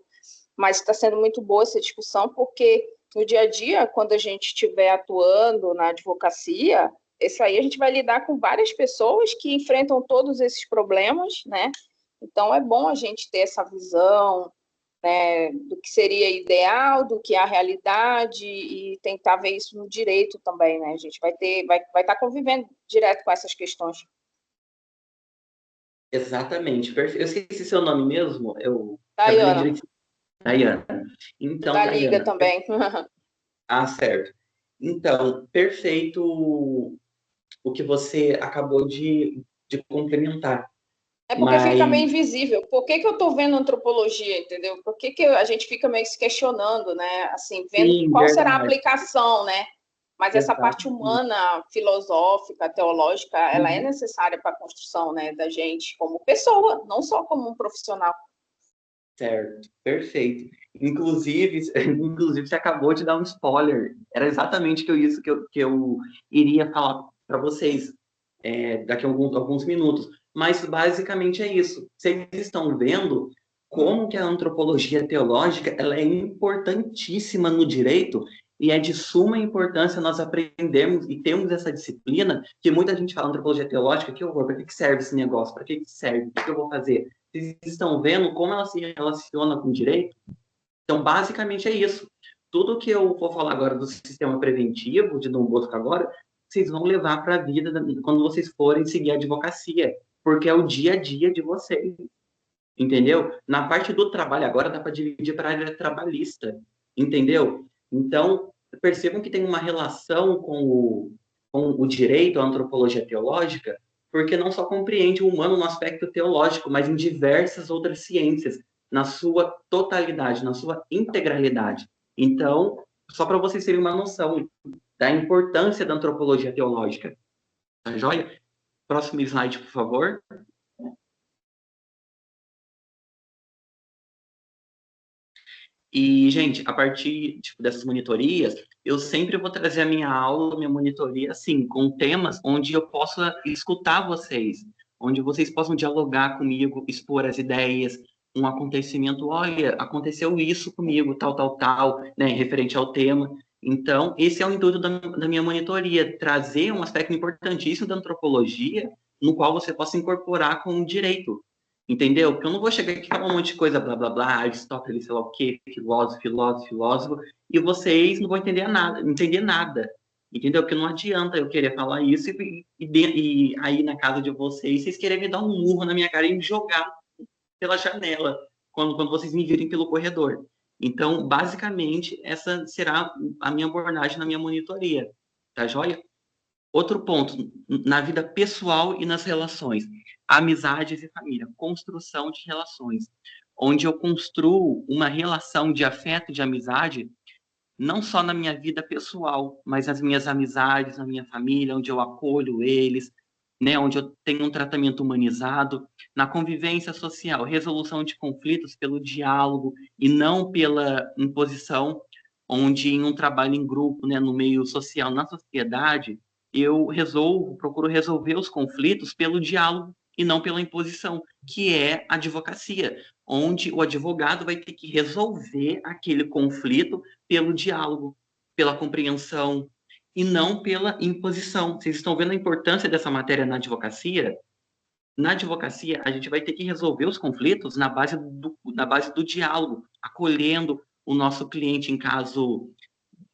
mas está sendo muito boa essa discussão, porque no dia a dia, quando a gente estiver atuando na advocacia, isso aí a gente vai lidar com várias pessoas que enfrentam todos esses problemas, né? Então é bom a gente ter essa visão, né, do que seria ideal, do que é a realidade e tentar ver isso no direito também, né? A gente vai estar convivendo direto com essas questões. Exatamente, perfeito. Eu esqueci seu nome mesmo, eu trabalhei Dayana, direito. Dayana. Então, da Liga Dayana, também. certo. Então, perfeito o que você acabou de complementar. É porque fica Mas, meio invisível. Por que eu estou vendo antropologia, entendeu? Por que a gente fica meio se questionando, né? Assim, vendo sim, qual será a verdade. aplicação, né? Mas essa parte Exatamente. humana, filosófica, teológica, ela é Uhum. necessária para a construção, né, da gente como pessoa, não só como um profissional. Certo, perfeito. Inclusive, inclusive, você acabou de dar um spoiler. Era exatamente isso que eu iria falar para vocês daqui a alguns minutos. Mas basicamente é isso. Vocês estão vendo como que a antropologia teológica ela é importantíssima no direito e é de suma importância nós aprendermos e termos essa disciplina que muita gente fala antropologia teológica, que horror, para que serve esse negócio? Para que serve? O que eu vou fazer? Vocês estão vendo como ela se relaciona com o direito? Então, basicamente é isso. Tudo que eu vou falar agora do sistema preventivo de Dom Bosco agora, vocês vão levar para a vida quando vocês forem seguir a advocacia, porque é o dia a dia de vocês, entendeu? Na parte do trabalho agora dá para dividir para a área trabalhista, entendeu? Então, percebam que tem uma relação com o direito, a antropologia teológica, porque não só compreende o humano no aspecto teológico, mas em diversas outras ciências, na sua totalidade, na sua integralidade. Então, só para vocês terem uma noção da importância da antropologia teológica. Tá joia? Próximo slide, por favor. E, gente, a partir dessas monitorias, eu sempre vou trazer a minha aula, a minha monitoria, assim, com temas onde eu possa escutar vocês, onde vocês possam dialogar comigo, expor as ideias, um acontecimento, olha, aconteceu isso comigo, tal, tal, tal, né, referente ao tema. Então, esse é o intuito da minha monitoria, trazer um aspecto importantíssimo da antropologia, no qual você possa incorporar com o direito. Entendeu? Porque eu não vou chegar aqui e falar um monte de coisa, blá, blá, blá, Aristóteles, sei lá o quê, filósofo, filósofo, filósofo, e vocês não vão entender nada. Entendeu? Porque não adianta eu querer falar isso e aí na casa de vocês querem me dar um murro na minha cara e me jogar pela janela quando vocês me virem pelo corredor. Então, basicamente, essa será a minha abordagem na minha monitoria. Tá joia? Outro ponto, na vida pessoal e nas relações, amizades e família, construção de relações, onde eu construo uma relação de afeto, de amizade, não só na minha vida pessoal, mas nas minhas amizades, na minha família, onde eu acolho eles, né, onde eu tenho um tratamento humanizado, na convivência social, resolução de conflitos pelo diálogo e não pela imposição, onde em um trabalho em grupo, né, no meio social, na sociedade, eu procuro resolver os conflitos pelo diálogo e não pela imposição, que é a advocacia, onde o advogado vai ter que resolver aquele conflito pelo diálogo, pela compreensão e não pela imposição. Vocês estão vendo a importância dessa matéria na advocacia? Na advocacia, a gente vai ter que resolver os conflitos na base do diálogo, acolhendo o nosso cliente em caso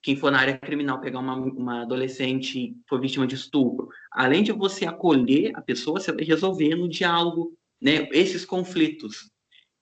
quem for na área criminal pegar uma adolescente que foi vítima de estupro. Além de você acolher a pessoa, você vai resolver no diálogo, né, esses conflitos.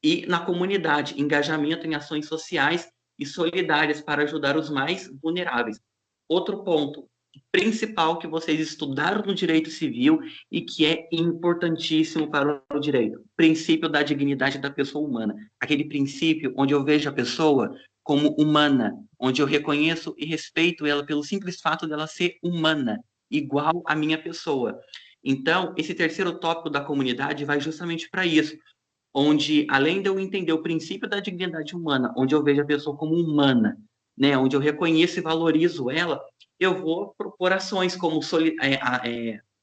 E na comunidade, engajamento em ações sociais e solidárias para ajudar os mais vulneráveis. Outro ponto principal que vocês estudaram no direito civil e que é importantíssimo para o direito, princípio da dignidade da pessoa humana. Aquele princípio onde eu vejo a pessoa como humana, onde eu reconheço e respeito ela pelo simples fato dela ser humana, igual à minha pessoa. Então, esse terceiro tópico da comunidade vai justamente para isso, onde, além de eu entender o princípio da dignidade humana, onde eu vejo a pessoa como humana, né, onde eu reconheço e valorizo ela, eu vou propor ações como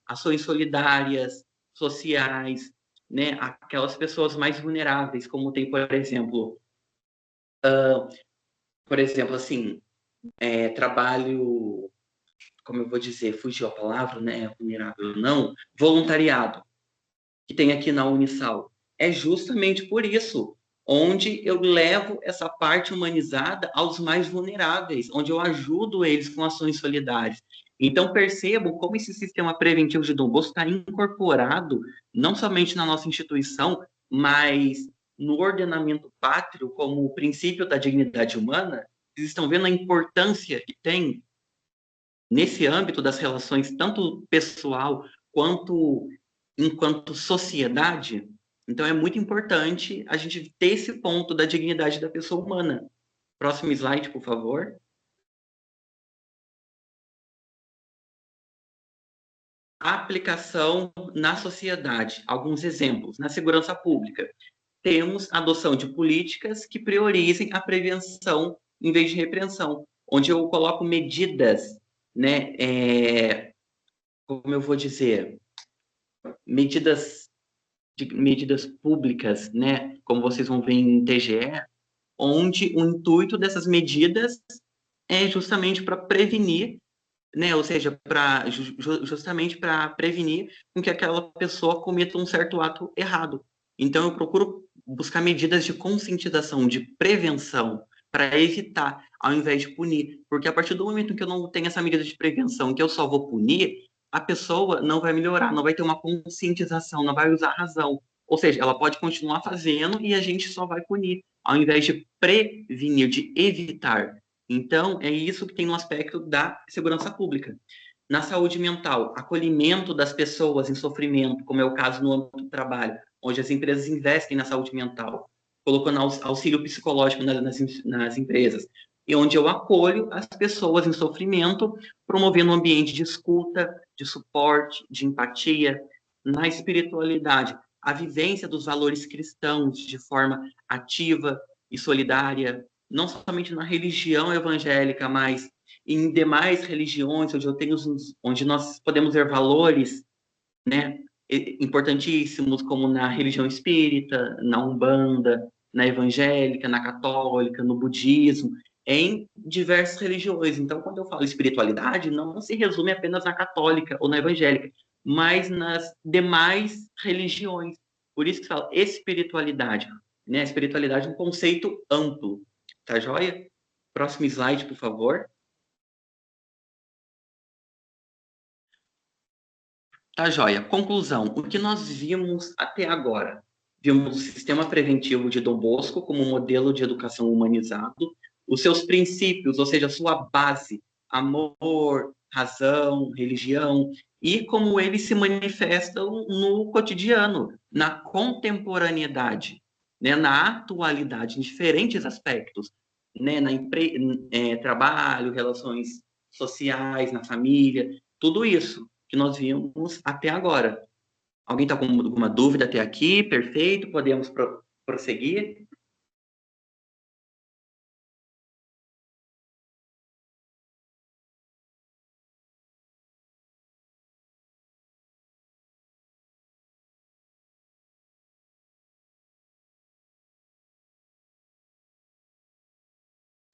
ações solidárias, sociais, né, aquelas pessoas mais vulneráveis, como tem, por exemplo, assim, trabalho, como eu vou dizer, fugiu a palavra, né, vulnerável não, voluntariado, que tem aqui na Unisal. É justamente por isso, onde eu levo essa parte humanizada aos mais vulneráveis, onde eu ajudo eles com ações solidárias. Então, percebam como esse sistema preventivo de Dom Bosco está incorporado não somente na nossa instituição, mas no ordenamento pátrio, como o princípio da dignidade humana. Vocês estão vendo a importância que tem nesse âmbito das relações, tanto pessoal quanto enquanto sociedade. Então, é muito importante a gente ter esse ponto da dignidade da pessoa humana. Próximo slide, por favor. A aplicação na sociedade. Alguns exemplos. Na segurança pública, temos a adoção de políticas que priorizem a prevenção em vez de repreensão, onde eu coloco medidas, né, como eu vou dizer, medidas públicas, né, como vocês vão ver em TGE, onde o intuito dessas medidas é justamente para prevenir, né, ou seja, justamente para prevenir com que aquela pessoa cometa um certo ato errado. Então, eu procuro buscar medidas de conscientização, de prevenção, para evitar, ao invés de punir. Porque a partir do momento que eu não tenho essa medida de prevenção, que eu só vou punir, a pessoa não vai melhorar, não vai ter uma conscientização, não vai usar a razão. Ou seja, ela pode continuar fazendo e a gente só vai punir, ao invés de prevenir, de evitar. Então, é isso que tem no aspecto da segurança pública. Na saúde mental, acolhimento das pessoas em sofrimento, como é o caso no âmbito do trabalho, onde as empresas investem na saúde mental, colocando auxílio psicológico nas empresas, e onde eu acolho as pessoas em sofrimento, promovendo um ambiente de escuta, de suporte, de empatia. Na espiritualidade, a vivência dos valores cristãos de forma ativa e solidária, não somente na religião evangélica, mas em demais religiões, onde nós podemos ver valores, né, importantíssimos, como na religião espírita, na Umbanda, na evangélica, na católica, no budismo, em diversas religiões. Então, quando eu falo espiritualidade, não se resume apenas na católica ou na evangélica, mas nas demais religiões. Por isso que fala espiritualidade, né? Espiritualidade é um conceito amplo, tá joia? Próximo slide, por favor. Tá joia. Conclusão. O que nós vimos até agora? Vimos o sistema preventivo de Dom Bosco como modelo de educação humanizado, os seus princípios, ou seja, a sua base, amor, razão, religião, e como eles se manifestam no cotidiano, na contemporaneidade, né, na atualidade, em diferentes aspectos, né, trabalho, relações sociais, na família, tudo isso que nós vimos até agora. Alguém está com alguma dúvida até aqui? Perfeito, podemos prosseguir?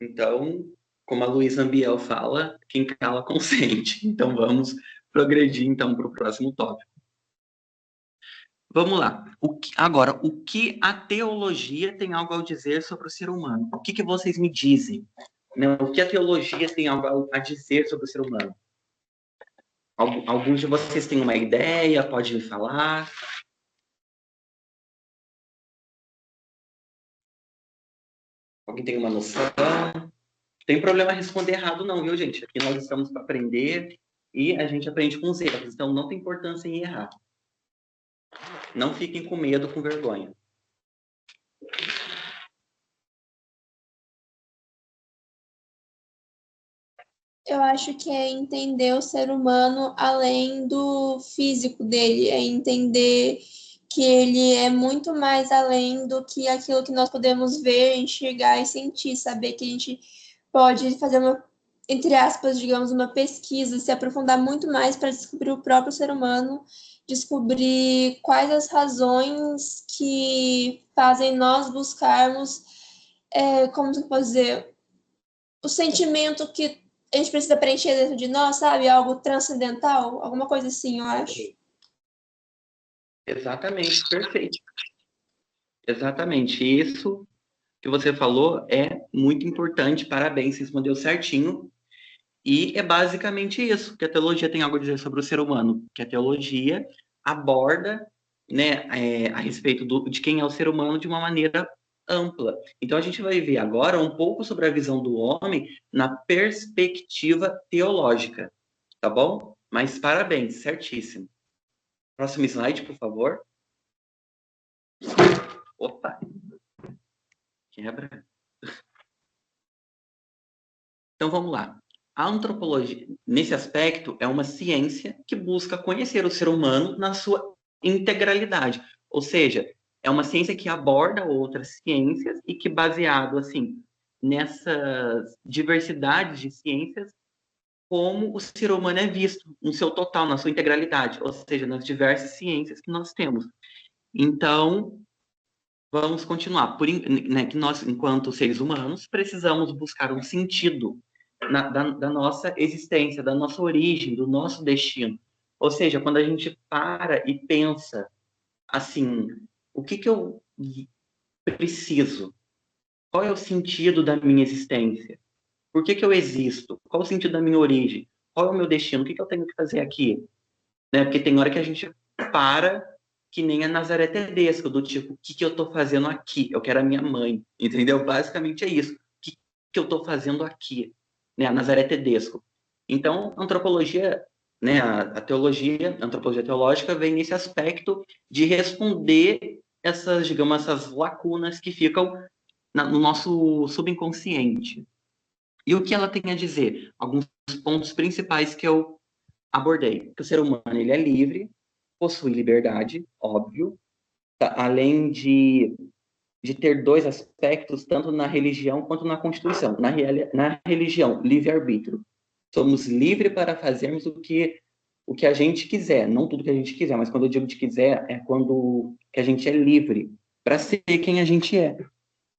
Então, como a Luísa Ambiel fala, quem cala consente. Então, vamos progredir então para o próximo tópico. Vamos lá. Agora, o que a teologia tem algo a dizer sobre o ser humano? O que vocês me dizem? Né? O que a teologia tem algo a dizer sobre o ser humano? Alguns de vocês têm uma ideia? Pode me falar. Alguém tem uma noção? Não tem problema responder errado não, viu, gente? Aqui nós estamos para aprender e a gente aprende com os erros. Então, não tem importância em errar. Não fiquem com medo, com vergonha. Eu acho que é entender o ser humano além do físico dele, é entender que ele é muito mais além do que aquilo que nós podemos ver, enxergar e sentir, saber que a gente pode fazer uma, entre aspas, digamos, uma pesquisa, se aprofundar muito mais para descobrir o próprio ser humano, descobrir quais as razões que fazem nós buscarmos, como eu posso dizer, o sentimento que a gente precisa preencher dentro de nós, sabe? Algo transcendental, alguma coisa assim, eu acho. Exatamente, perfeito. Exatamente. Isso que você falou é muito importante. Parabéns, você respondeu certinho. E é basicamente isso que a teologia tem algo a dizer sobre o ser humano, que a teologia aborda, né, a respeito de quem é o ser humano de uma maneira ampla. Então a gente vai ver agora um pouco sobre a visão do homem na perspectiva teológica, tá bom? Mas parabéns, certíssimo. Próximo slide, por favor. Opa, quebra. Então vamos lá. A antropologia, nesse aspecto, é uma ciência que busca conhecer o ser humano na sua integralidade. Ou seja, é uma ciência que aborda outras ciências e que, baseado assim nessas diversidades de ciências, como o ser humano é visto no seu total, na sua integralidade, ou seja, nas diversas ciências que nós temos. Então, vamos continuar. Né, que nós, enquanto seres humanos, precisamos buscar um sentido da nossa existência, da nossa origem, do nosso destino. Ou seja, quando a gente para e pensa assim, o que eu preciso? Qual é o sentido da minha existência? Por que eu existo? Qual é o sentido da minha origem? Qual é o meu destino? O que eu tenho que fazer aqui? Né? Porque tem hora que a gente para que nem a Nazaré Tedesco, do tipo, o que eu estou fazendo aqui? Eu quero a minha mãe, entendeu? Basicamente é isso. O que eu estou fazendo aqui? Né? A Nazaré Tedesco. Então, a antropologia, né, a teologia, a antropologia teológica vem nesse aspecto de responder essas, digamos, essas lacunas que ficam no nosso subconsciente. E o que ela tem a dizer? Alguns pontos principais que eu abordei. Que o ser humano ele é livre, possui liberdade, óbvio, tá? Além de ter dois aspectos, tanto na religião quanto na Constituição. Na religião, livre-arbítrio. Somos livres para fazermos o que a gente quiser, não tudo que a gente quiser, mas quando eu digo de quiser, é quando que a gente é livre para ser quem a gente é.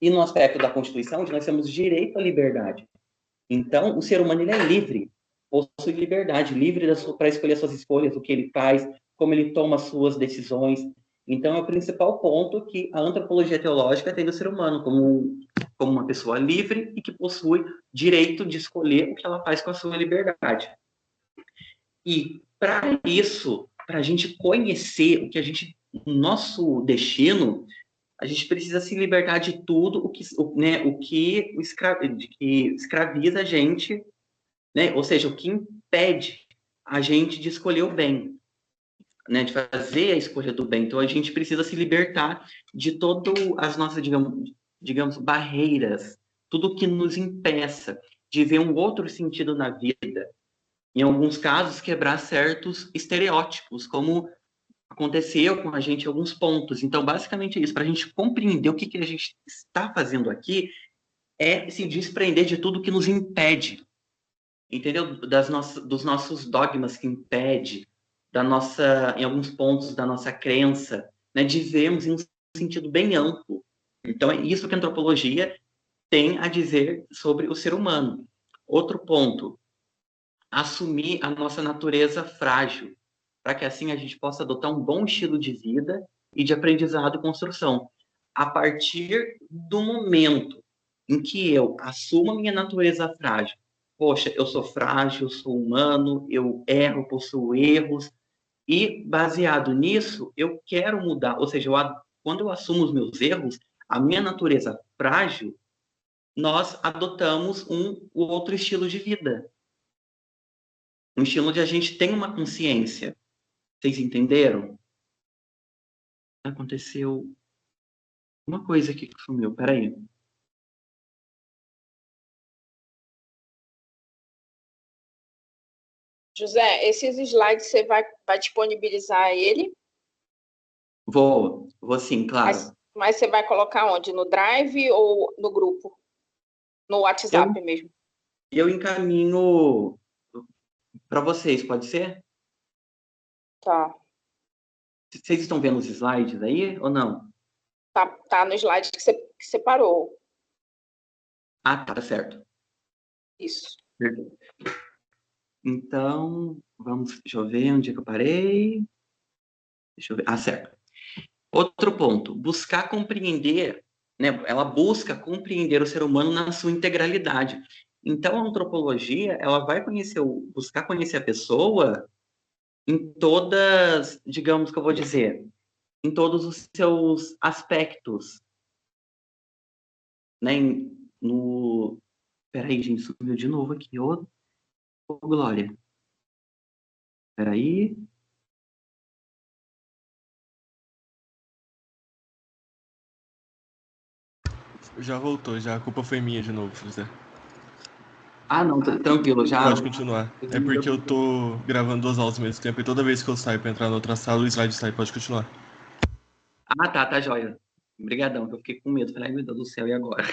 E no aspecto da Constituição, nós temos direito à liberdade. Então, o ser humano ele é livre, possui liberdade, livre para escolher suas escolhas, o que ele faz, como ele toma suas decisões. Então, é o principal ponto que a antropologia teológica tem do ser humano, como uma pessoa livre e que possui direito de escolher o que ela faz com a sua liberdade. E, para isso, para a gente conhecer o nosso destino, a gente precisa se libertar de tudo que escraviza a gente, né? Ou seja, o que impede a gente de escolher o bem, né? De fazer a escolha do bem. Então, a gente precisa se libertar de todas as nossas, digamos, barreiras, tudo que nos impeça de ver um outro sentido na vida. Em alguns casos, quebrar certos estereótipos, como aconteceu com a gente em alguns pontos. Então, basicamente é isso. Para a gente compreender o que a gente está fazendo aqui, é se desprender de tudo que nos impede, entendeu? Dos nossos dogmas que impede, em alguns pontos da nossa crença, né? De vermos em um sentido bem amplo. Então, é isso que a antropologia tem a dizer sobre o ser humano. Outro ponto, assumir a nossa natureza frágil, para que assim a gente possa adotar um bom estilo de vida e de aprendizado e construção. A partir do momento em que eu assumo a minha natureza frágil, poxa, eu sou frágil, eu sou humano, eu erro, possuo erros, e baseado nisso, eu quero mudar, ou seja, quando eu assumo os meus erros, a minha natureza frágil, nós adotamos o outro estilo de vida. Um estilo onde a gente tem uma consciência. Vocês entenderam? Aconteceu uma coisa aqui que sumiu. Peraí. José, esses slides você vai disponibilizar ele? Vou sim, claro. Mas você vai colocar onde? No Drive ou no grupo? No WhatsApp mesmo? Eu encaminho para vocês, pode ser? Tá. Vocês estão vendo os slides aí ou não? Tá no slide que você parou. Ah, tá certo. Isso. Perfeito. Então, deixa eu ver onde é que eu parei. Deixa eu ver. Ah, certo. Outro ponto, buscar compreender, né? Ela busca compreender o ser humano na sua integralidade. Então, a antropologia, ela vai buscar conhecer a pessoa em todas, digamos que eu vou dizer, em todos os seus aspectos, né? Peraí, gente, subiu de novo aqui. Ô, Glória. Peraí. Já voltou, já. A culpa foi minha de novo, José. Ah, não, tranquilo, já. Pode continuar. É porque eu tô gravando 2 aulas ao mesmo tempo e toda vez que eu saio pra entrar na outra sala, o slide sai. Pode continuar. Ah, tá joia. Obrigadão, que eu fiquei com medo. Falei, ai, meu Deus do céu, e agora?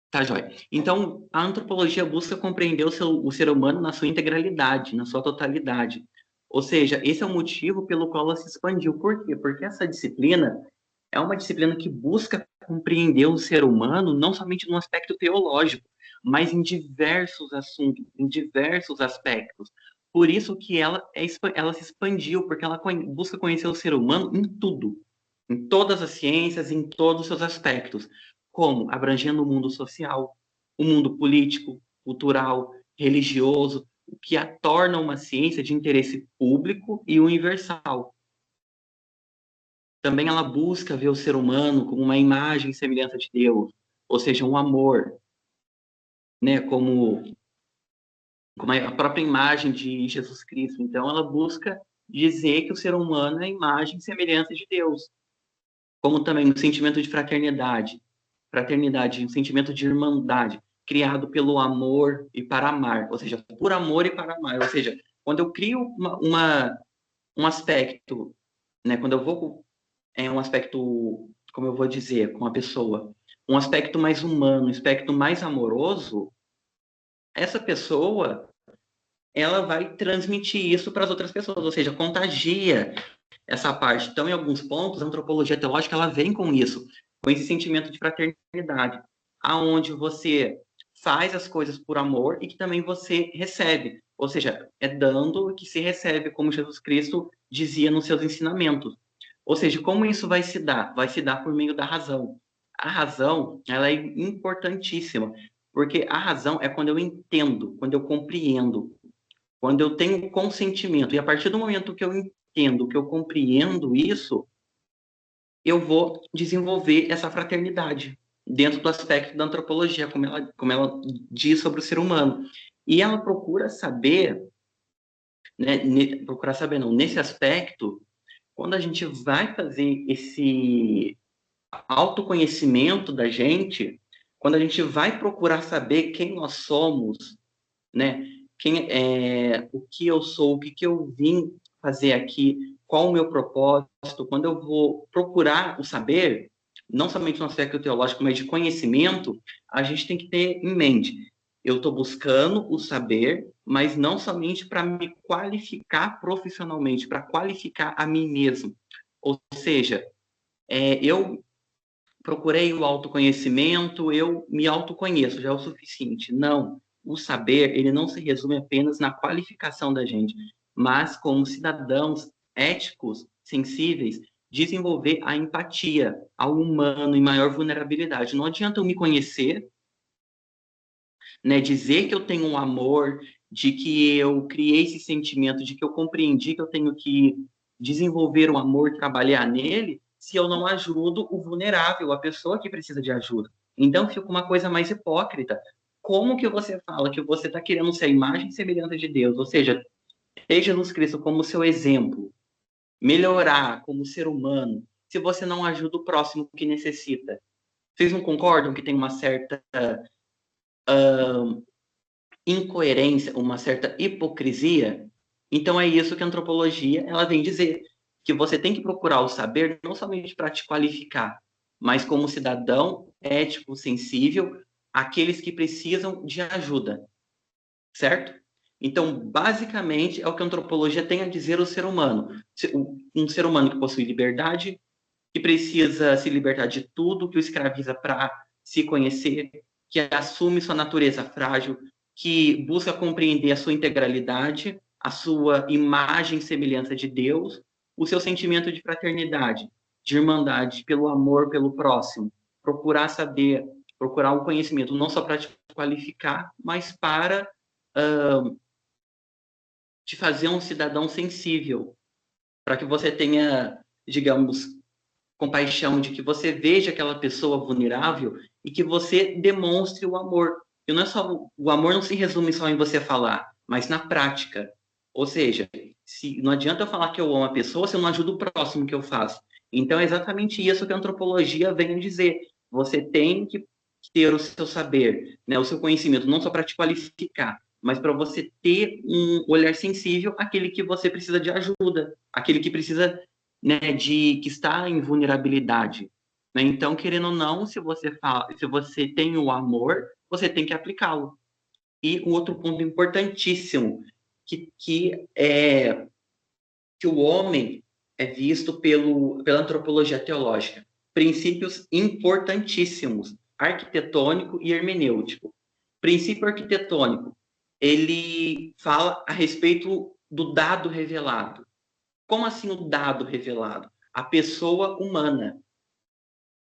Tá joia. Então, a antropologia busca compreender o ser humano na sua integralidade, na sua totalidade. Ou seja, esse é o motivo pelo qual ela se expandiu. Por quê? Porque essa disciplina é uma disciplina que busca compreender o ser humano não somente no aspecto teológico, mas em diversos assuntos, em diversos aspectos. Por isso que ela se expandiu, porque ela busca conhecer o ser humano em tudo, em todas as ciências, em todos os seus aspectos, como abrangendo o mundo social, o mundo político, cultural, religioso, o que a torna uma ciência de interesse público e universal. Também ela busca ver o ser humano como uma imagem e semelhança de Deus, ou seja, um amor, né, como a própria imagem de Jesus Cristo. Então, ela busca dizer que o ser humano é a imagem e semelhança de Deus, como também um sentimento de fraternidade, um sentimento de irmandade, criado pelo amor e para amar, ou seja, por amor e para amar. Ou seja, quando eu crio um aspecto, né, quando eu vou um aspecto, como eu vou dizer, com a pessoa, um aspecto mais humano, um aspecto mais amoroso, essa pessoa, ela vai transmitir isso para as outras pessoas, ou seja, contagia essa parte. Então, em alguns pontos, a antropologia teológica, ela vem com isso, com esse sentimento de fraternidade, aonde você faz as coisas por amor e que também você recebe, ou seja, é dando que se recebe, como Jesus Cristo dizia nos seus ensinamentos. Ou seja, como isso vai se dar? Vai se dar por meio da razão. A razão, ela é importantíssima, porque a razão é quando eu entendo, quando eu compreendo, quando eu tenho consentimento. E a partir do momento que eu entendo, que eu compreendo isso, eu vou desenvolver essa fraternidade dentro do aspecto da antropologia, como ela diz sobre o ser humano. E ela procura saber, né, procurar saber não, nesse aspecto, quando a gente vai fazer esse autoconhecimento da gente, quando a gente vai procurar saber quem nós somos, né? O que eu sou, o que eu vim fazer aqui, qual o meu propósito, quando eu vou procurar o saber, não somente no aspecto teológico, mas de conhecimento, a gente tem que ter em mente, eu estou buscando o saber, mas não somente para me qualificar profissionalmente, para qualificar a mim mesmo. Ou seja, eu procurei o autoconhecimento, eu me autoconheço, já é o suficiente. Não, o saber, ele não se resume apenas na qualificação da gente, mas como cidadãos éticos, sensíveis, desenvolver a empatia ao humano em maior vulnerabilidade. Não adianta eu me conhecer, né, dizer que eu tenho um amor, de que eu criei esse sentimento, de que eu compreendi que eu tenho que desenvolver o amor, trabalhar nele, se eu não ajudo o vulnerável, a pessoa que precisa de ajuda. Então fica uma coisa mais hipócrita. Como que você fala que você está querendo ser a imagem e semelhança de Deus? Ou seja, ter Jesus Cristo como seu exemplo, melhorar como ser humano, se você não ajuda o próximo que necessita. Vocês não concordam que tem uma certa incoerência, uma certa hipocrisia? Então é isso que a antropologia ela vem dizer, que você tem que procurar o saber não somente para te qualificar, mas como cidadão ético, sensível, aqueles que precisam de ajuda, certo? Então, basicamente, é o que a antropologia tem a dizer ao ser humano. Um ser humano que possui liberdade, que precisa se libertar de tudo que o escraviza para se conhecer, que assume sua natureza frágil, que busca compreender a sua integralidade, a sua imagem e semelhança de Deus, o seu sentimento de fraternidade, de irmandade, pelo amor pelo próximo, procurar saber, procurar o conhecimento, não só para te qualificar, mas para te fazer um cidadão sensível, para que você tenha, digamos, compaixão, de que você veja aquela pessoa vulnerável e que você demonstre o amor. E não é só, o amor não se resume só em você falar, mas na prática. Ou seja, não adianta eu falar que eu amo a pessoa se eu não ajudo o próximo que eu faço. Então é exatamente isso que a antropologia vem dizer. Você tem que ter o seu saber, né, o seu conhecimento, não só para te qualificar, mas para você ter um olhar sensível àquele que você precisa de ajuda, aquele que precisa, né, que está em vulnerabilidade, né? Então, querendo ou não, se você tem o amor, você tem que aplicá-lo. E um outro ponto importantíssimo que é que o homem é visto pela antropologia teológica, princípios importantíssimos, arquitetônico e hermenêutico. Princípio arquitetônico, ele fala a respeito do dado revelado. Como assim o dado revelado? A pessoa humana.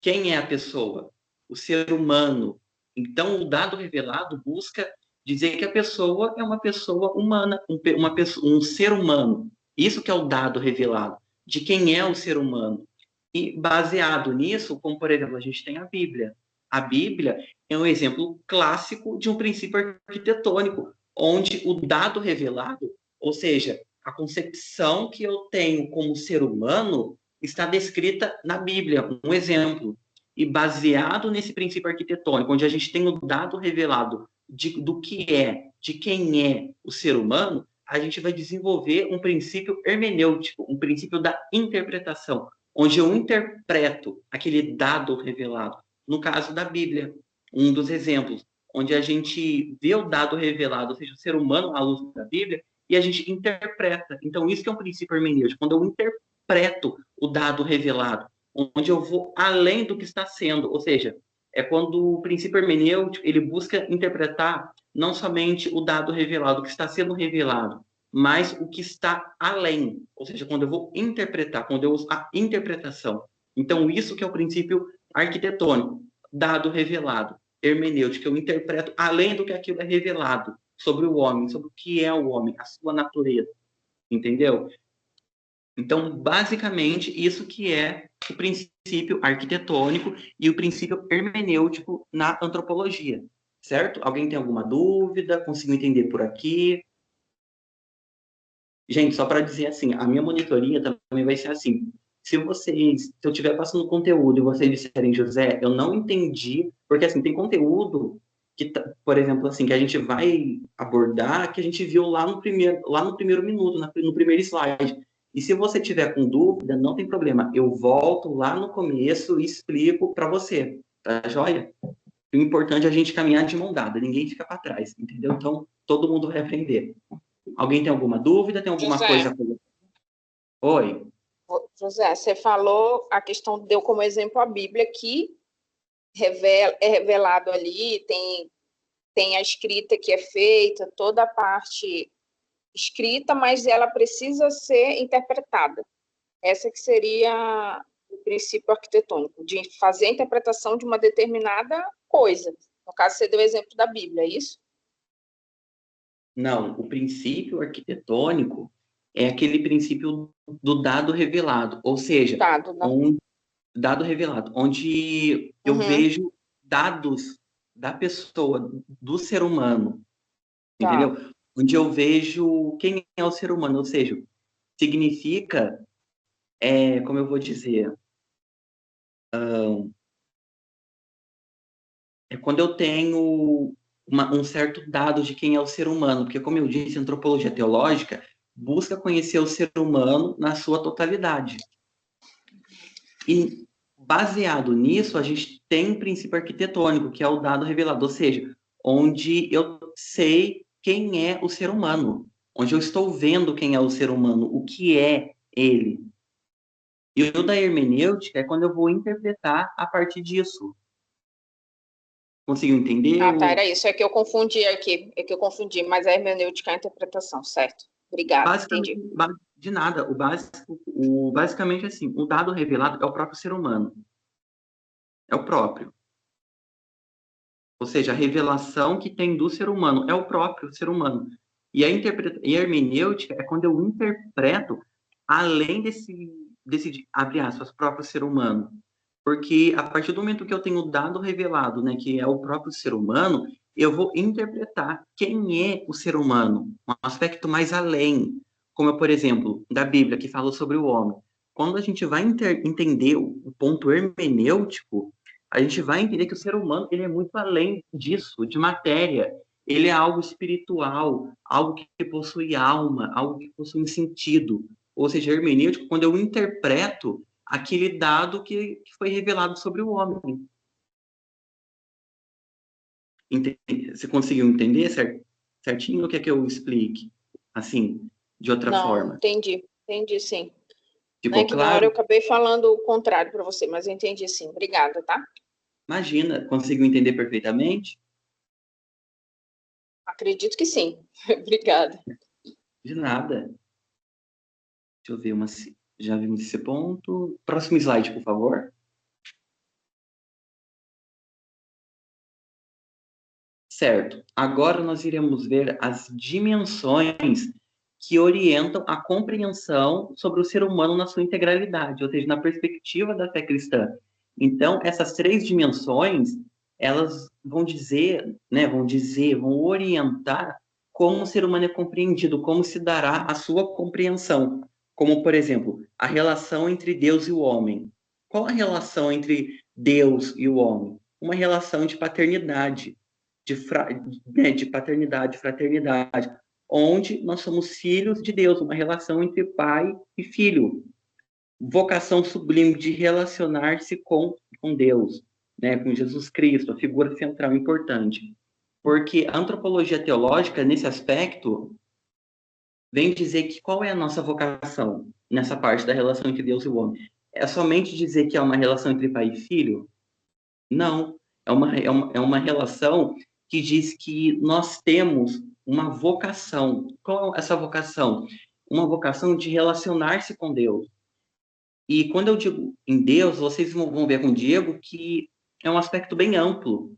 Quem é a pessoa? O ser humano. Então, o dado revelado busca dizer que a pessoa é uma pessoa humana, um ser humano. Isso que é o dado revelado, de quem é o ser humano. E baseado nisso, como por exemplo, a gente tem a Bíblia. A Bíblia é um exemplo clássico de um princípio arquitetônico, onde o dado revelado, ou seja, a concepção que eu tenho como ser humano, está descrita na Bíblia, um exemplo. E baseado nesse princípio arquitetônico, onde a gente tem o dado revelado do que é, de quem é o ser humano, a gente vai desenvolver um princípio hermenêutico, um princípio da interpretação, onde eu interpreto aquele dado revelado. No caso da Bíblia, um dos exemplos, onde a gente vê o dado revelado, ou seja, o ser humano à luz da Bíblia, e a gente interpreta. Então, isso que é um princípio hermenêutico, quando eu interpreto o dado revelado, onde eu vou além do que está sendo, ou seja, é quando o princípio hermenêutico ele busca interpretar não somente o dado revelado, o que está sendo revelado, mas o que está além, ou seja, quando eu vou interpretar, quando eu uso a interpretação. Então, isso que é o princípio arquitetônico, dado revelado, hermenêutico, eu interpreto além do que aquilo é revelado sobre o homem, sobre o que é o homem, a sua natureza, entendeu? Então, basicamente, isso que é o princípio arquitetônico e o princípio hermenêutico na antropologia, certo? Alguém tem alguma dúvida? Conseguiu entender por aqui? Gente, só para dizer assim, a minha monitoria também vai ser assim. Se eu estiver passando conteúdo e vocês disserem, José, eu não entendi, porque assim, tem conteúdo que, por exemplo, assim, que a gente vai abordar, que a gente viu lá no primeiro minuto, no primeiro slide. E se você tiver com dúvida, não tem problema. Eu volto lá no começo e explico para você, tá joia? O importante é a gente caminhar de mão dada, ninguém fica para trás, entendeu? Então, todo mundo vai aprender. Alguém tem alguma dúvida? Tem alguma coisa? Oi. José, você falou, a questão deu como exemplo a Bíblia, que é revelado ali, tem a escrita que é feita, toda a parte escrita, mas ela precisa ser interpretada. Essa que seria o princípio arquitetônico, de fazer a interpretação de uma determinada coisa. No caso, você deu o exemplo da Bíblia, é isso? Não, o princípio arquitetônico é aquele princípio do dado revelado, ou seja, dado revelado, onde eu vejo dados da pessoa, do ser humano, entendeu? Onde eu vejo quem é o ser humano, ou seja, significa, como eu vou dizer, é quando eu tenho um certo dado de quem é o ser humano, porque, como eu disse, a antropologia teológica busca conhecer o ser humano na sua totalidade. E, baseado nisso, a gente tem um princípio arquitetônico, que é o dado revelado, ou seja, onde eu sei quem é o ser humano, onde eu estou vendo quem é o ser humano, o que é ele. E o da hermenêutica é quando eu vou interpretar a partir disso. Conseguiu entender? Ah, tá, era isso. É que eu confundi aqui. É que eu confundi, mas a hermenêutica é a interpretação, certo? Obrigada, entendi. De nada. Basicamente, assim, o dado revelado é o próprio ser humano. É o próprio. Ou seja, a revelação que tem do ser humano é o próprio ser humano. E a hermenêutica é quando eu interpreto além desse abre aspas, próprio ser humano. Porque a partir do momento que eu tenho o dado revelado, né, que é o próprio ser humano, eu vou interpretar quem é o ser humano, um aspecto mais além, como, por exemplo, da Bíblia, que fala sobre o homem. Quando a gente vai entender o ponto hermenêutico, a gente vai entender que o ser humano ele é muito além disso, de matéria. Ele é algo espiritual, algo que possui alma, algo que possui um sentido. Ou seja, hermenêutico, quando eu interpreto aquele dado que foi revelado sobre o homem. Você conseguiu entender certinho? Ou quer que eu explique? Assim, de outra forma. Entendi sim. Ficou Que claro? na hora eu acabei falando o contrário para você, mas eu entendi sim. Obrigada, tá? Imagina, conseguiu entender perfeitamente? Acredito que sim. Obrigada. De nada. Deixa eu ver já vimos esse ponto. Próximo slide, por favor. Certo. Agora nós iremos ver as dimensões que orientam a compreensão sobre o ser humano na sua integralidade, ou seja, na perspectiva da fé cristã. Então, essas 3 dimensões, elas vão orientar como o ser humano é compreendido, como se dará a sua compreensão. Como, por exemplo, a relação entre Deus e o homem. Qual a relação entre Deus e o homem? Uma relação de paternidade, de paternidade, fraternidade, onde nós somos filhos de Deus, uma relação entre pai e filho. Vocação sublime de relacionar-se com Deus, né, com Jesus Cristo, a figura central importante. Porque a antropologia teológica, nesse aspecto, vem dizer que qual é a nossa vocação nessa parte da relação entre Deus e o homem? É somente dizer que é uma relação entre pai e filho? Não. É uma relação que diz que nós temos uma vocação. Qual é essa vocação? Uma vocação de relacionar-se com Deus. E quando eu digo em Deus, vocês vão ver com o Diego que é um aspecto bem amplo.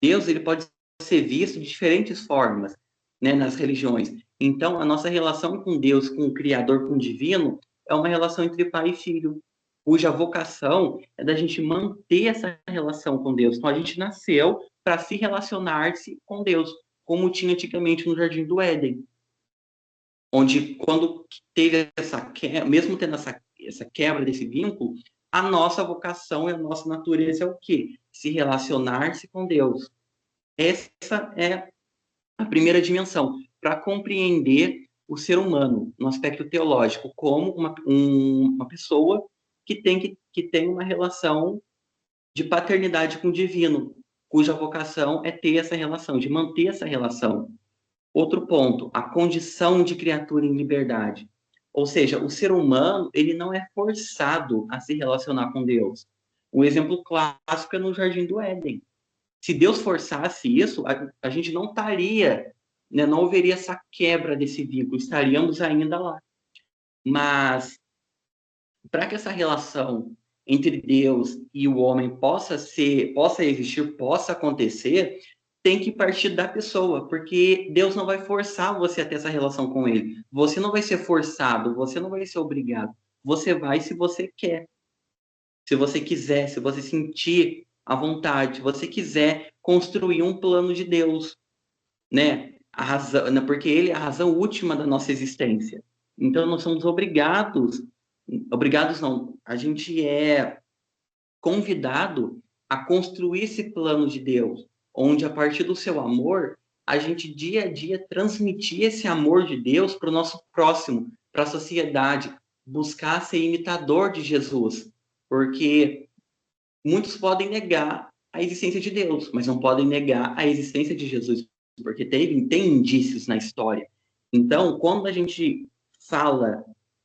Deus ele pode ser visto de diferentes formas, né, nas religiões. Então, a nossa relação com Deus, com o Criador, com o Divino, é uma relação entre pai e filho, cuja vocação é da gente manter essa relação com Deus. Então, a gente nasceu para se relacionar-se com Deus, como tinha antigamente no Jardim do Éden, onde quando teve mesmo tendo essa quebra desse vínculo, a nossa vocação e a nossa natureza é o quê? Se relacionar-se com Deus. Essa é a primeira dimensão, para compreender o ser humano no aspecto teológico, como uma pessoa que tem uma relação de paternidade com o divino, cuja vocação é ter essa relação, de manter essa relação. Outro ponto, a condição de criatura em liberdade. Ou seja, o ser humano ele não é forçado a se relacionar com Deus. Um exemplo clássico é no Jardim do Éden. Se Deus forçasse isso, a gente não estaria, né, não haveria essa quebra desse vínculo, estaríamos ainda lá. Mas, para que essa relação entre Deus e o homem possa existir, possa acontecer, tem que partir da pessoa, porque Deus não vai forçar você a ter essa relação com ele. Você não vai ser forçado, você não vai ser obrigado. Você vai se você quer. Se você quiser, se você sentir à vontade, se você quiser construir um plano de Deus, né? A razão, porque ele é a razão última da nossa existência. Então nós somos obrigados não, a gente é convidado a construir esse plano de Deus, onde a partir do seu amor, a gente dia a dia transmitir esse amor de Deus para o nosso próximo, para a sociedade, buscar ser imitador de Jesus, porque muitos podem negar a existência de Deus, mas não podem negar a existência de Jesus, porque tem indícios na história. Então, quando a gente fala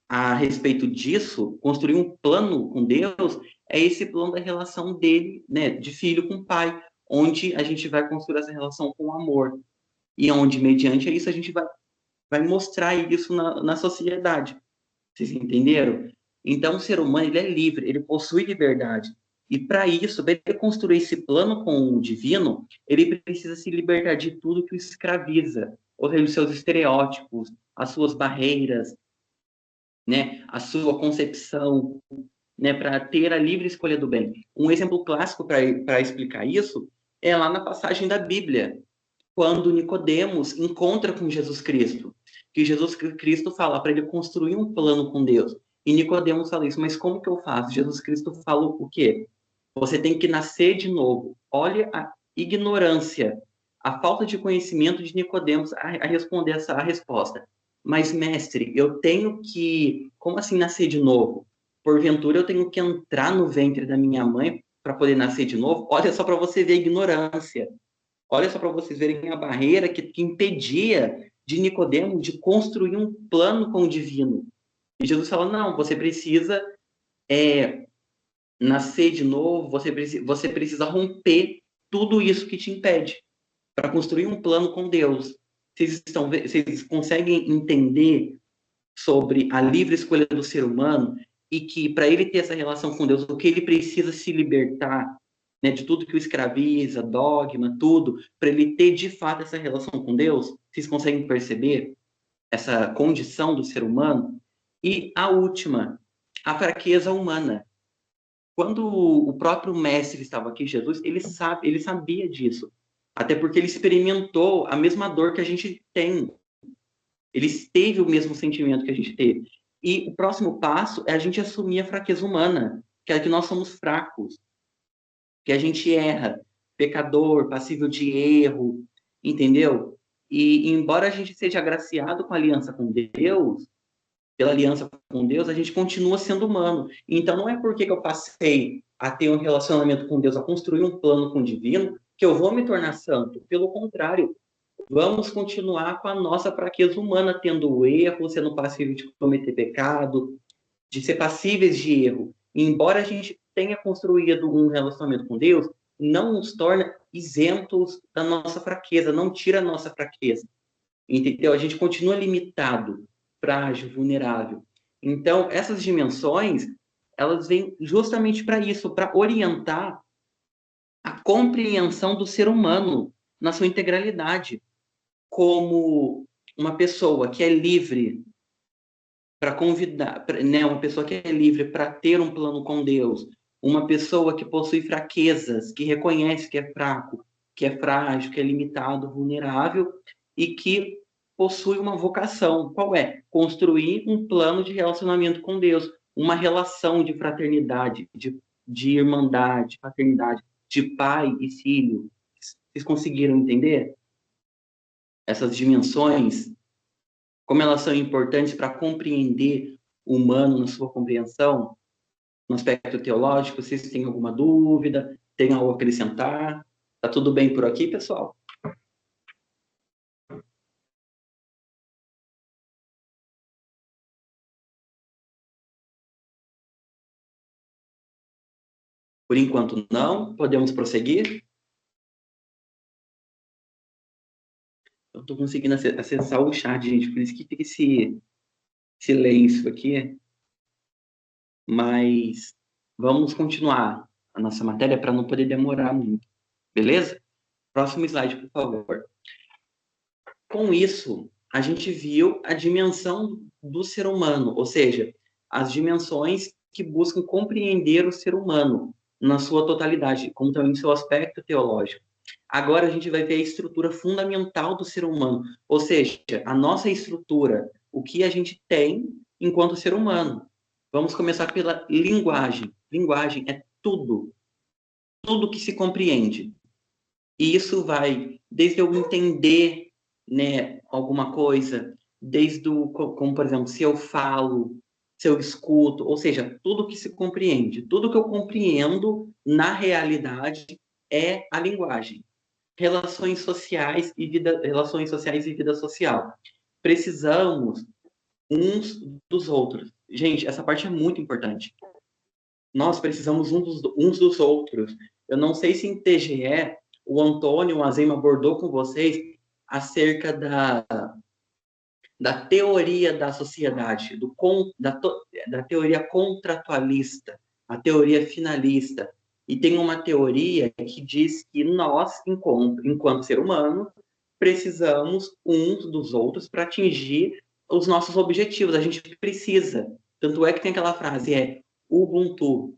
a respeito disso, construir um plano com Deus, é esse plano da relação dele, né, de filho com pai, onde a gente vai construir essa relação com amor, e onde, mediante isso, a gente vai vai mostrar isso na sociedade. Vocês entenderam? Então, o ser humano, ele é livre, ele possui liberdade. E para isso, para ele construir esse plano com o divino, ele precisa se libertar de tudo que o escraviza, ou seja, os seus estereótipos, as suas barreiras, né, a sua concepção, né, para ter a livre escolha do bem. Um exemplo clássico para explicar isso é lá na passagem da Bíblia, quando Nicodemos encontra com Jesus Cristo, que Jesus Cristo fala para ele construir um plano com Deus. E Nicodemos fala isso, mas como que eu faço? Jesus Cristo fala o quê? Você tem que nascer de novo. Olha a ignorância, a falta de conhecimento de Nicodemos a responder essa resposta. Mas, mestre, eu tenho que... Como assim nascer de novo? Porventura, eu tenho que entrar no ventre da minha mãe para poder nascer de novo? Olha só para você ver a ignorância. Olha só para vocês verem a barreira que impedia de Nicodemos de construir um plano com o divino. E Jesus fala, não, você precisa nascer de novo, você precisa romper tudo isso que te impede para construir um plano com Deus. Vocês conseguem entender sobre a livre escolha do ser humano e que para ele ter essa relação com Deus, o que ele precisa se libertar, né, de tudo que o escraviza, dogma, tudo, para ele ter de fato essa relação com Deus? Vocês conseguem perceber essa condição do ser humano? E a última, a fraqueza humana. Quando o próprio mestre estava aqui, Jesus, ele sabia disso. Até porque ele experimentou a mesma dor que a gente tem. Ele teve o mesmo sentimento que a gente teve. E o próximo passo é a gente assumir a fraqueza humana, que é que nós somos fracos, que a gente erra, pecador, passível de erro, entendeu? E embora a gente seja agraciado com a aliança com Deus, pela aliança com Deus, a gente continua sendo humano. Então, não é porque eu passei a ter um relacionamento com Deus, a construir um plano com o divino, que eu vou me tornar santo. Pelo contrário, vamos continuar com a nossa fraqueza humana, tendo o erro, sendo passível de cometer pecado, de ser passíveis de erro. E embora a gente tenha construído um relacionamento com Deus, não nos torna isentos da nossa fraqueza, não tira a nossa fraqueza. Entendeu? A gente continua limitado, frágil, vulnerável. Então, essas dimensões, elas vêm justamente para isso, para orientar a compreensão do ser humano na sua integralidade, como uma pessoa que é livre para convidar, né, uma pessoa que é livre para ter um plano com Deus, uma pessoa que possui fraquezas, que reconhece que é fraco, que é frágil, que é limitado, vulnerável, e que possui uma vocação. Qual é? Construir um plano de relacionamento com Deus, uma relação de fraternidade, de irmandade, paternidade, de pai e filho. Vocês conseguiram entender essas dimensões? Como elas são importantes para compreender o humano na sua compreensão, no aspecto teológico? Vocês têm alguma dúvida? Tem algo a acrescentar? Tá tudo bem por aqui, pessoal? Por enquanto, não. Podemos prosseguir? Eu estou conseguindo acessar o chat, gente, por isso que fica esse silêncio aqui. Mas vamos continuar a nossa matéria para não poder demorar muito. Beleza? Próximo slide, por favor. Com isso, a gente viu a dimensão do ser humano, ou seja, as dimensões que buscam compreender o ser humano na sua totalidade, como também no seu aspecto teológico. Agora a gente vai ver a estrutura fundamental do ser humano, ou seja, a nossa estrutura, o que a gente tem enquanto ser humano. Vamos começar pela linguagem. Linguagem é tudo que se compreende. E isso vai desde eu entender, né, alguma coisa, desde como, por exemplo, se eu falo, se eu escuto, ou seja, tudo que se compreende. Tudo que eu compreendo na realidade é a linguagem. Relações sociais e vida social. Precisamos uns dos outros. Gente, essa parte é muito importante. Nós precisamos uns dos outros. Eu não sei se em TGE o Antônio, o Azema abordou com vocês acerca da teoria da sociedade, da teoria contratualista, a teoria finalista. E tem uma teoria que diz que nós, enquanto ser humano, precisamos uns dos outros para atingir os nossos objetivos. A gente precisa. Tanto é que tem aquela frase, Ubuntu.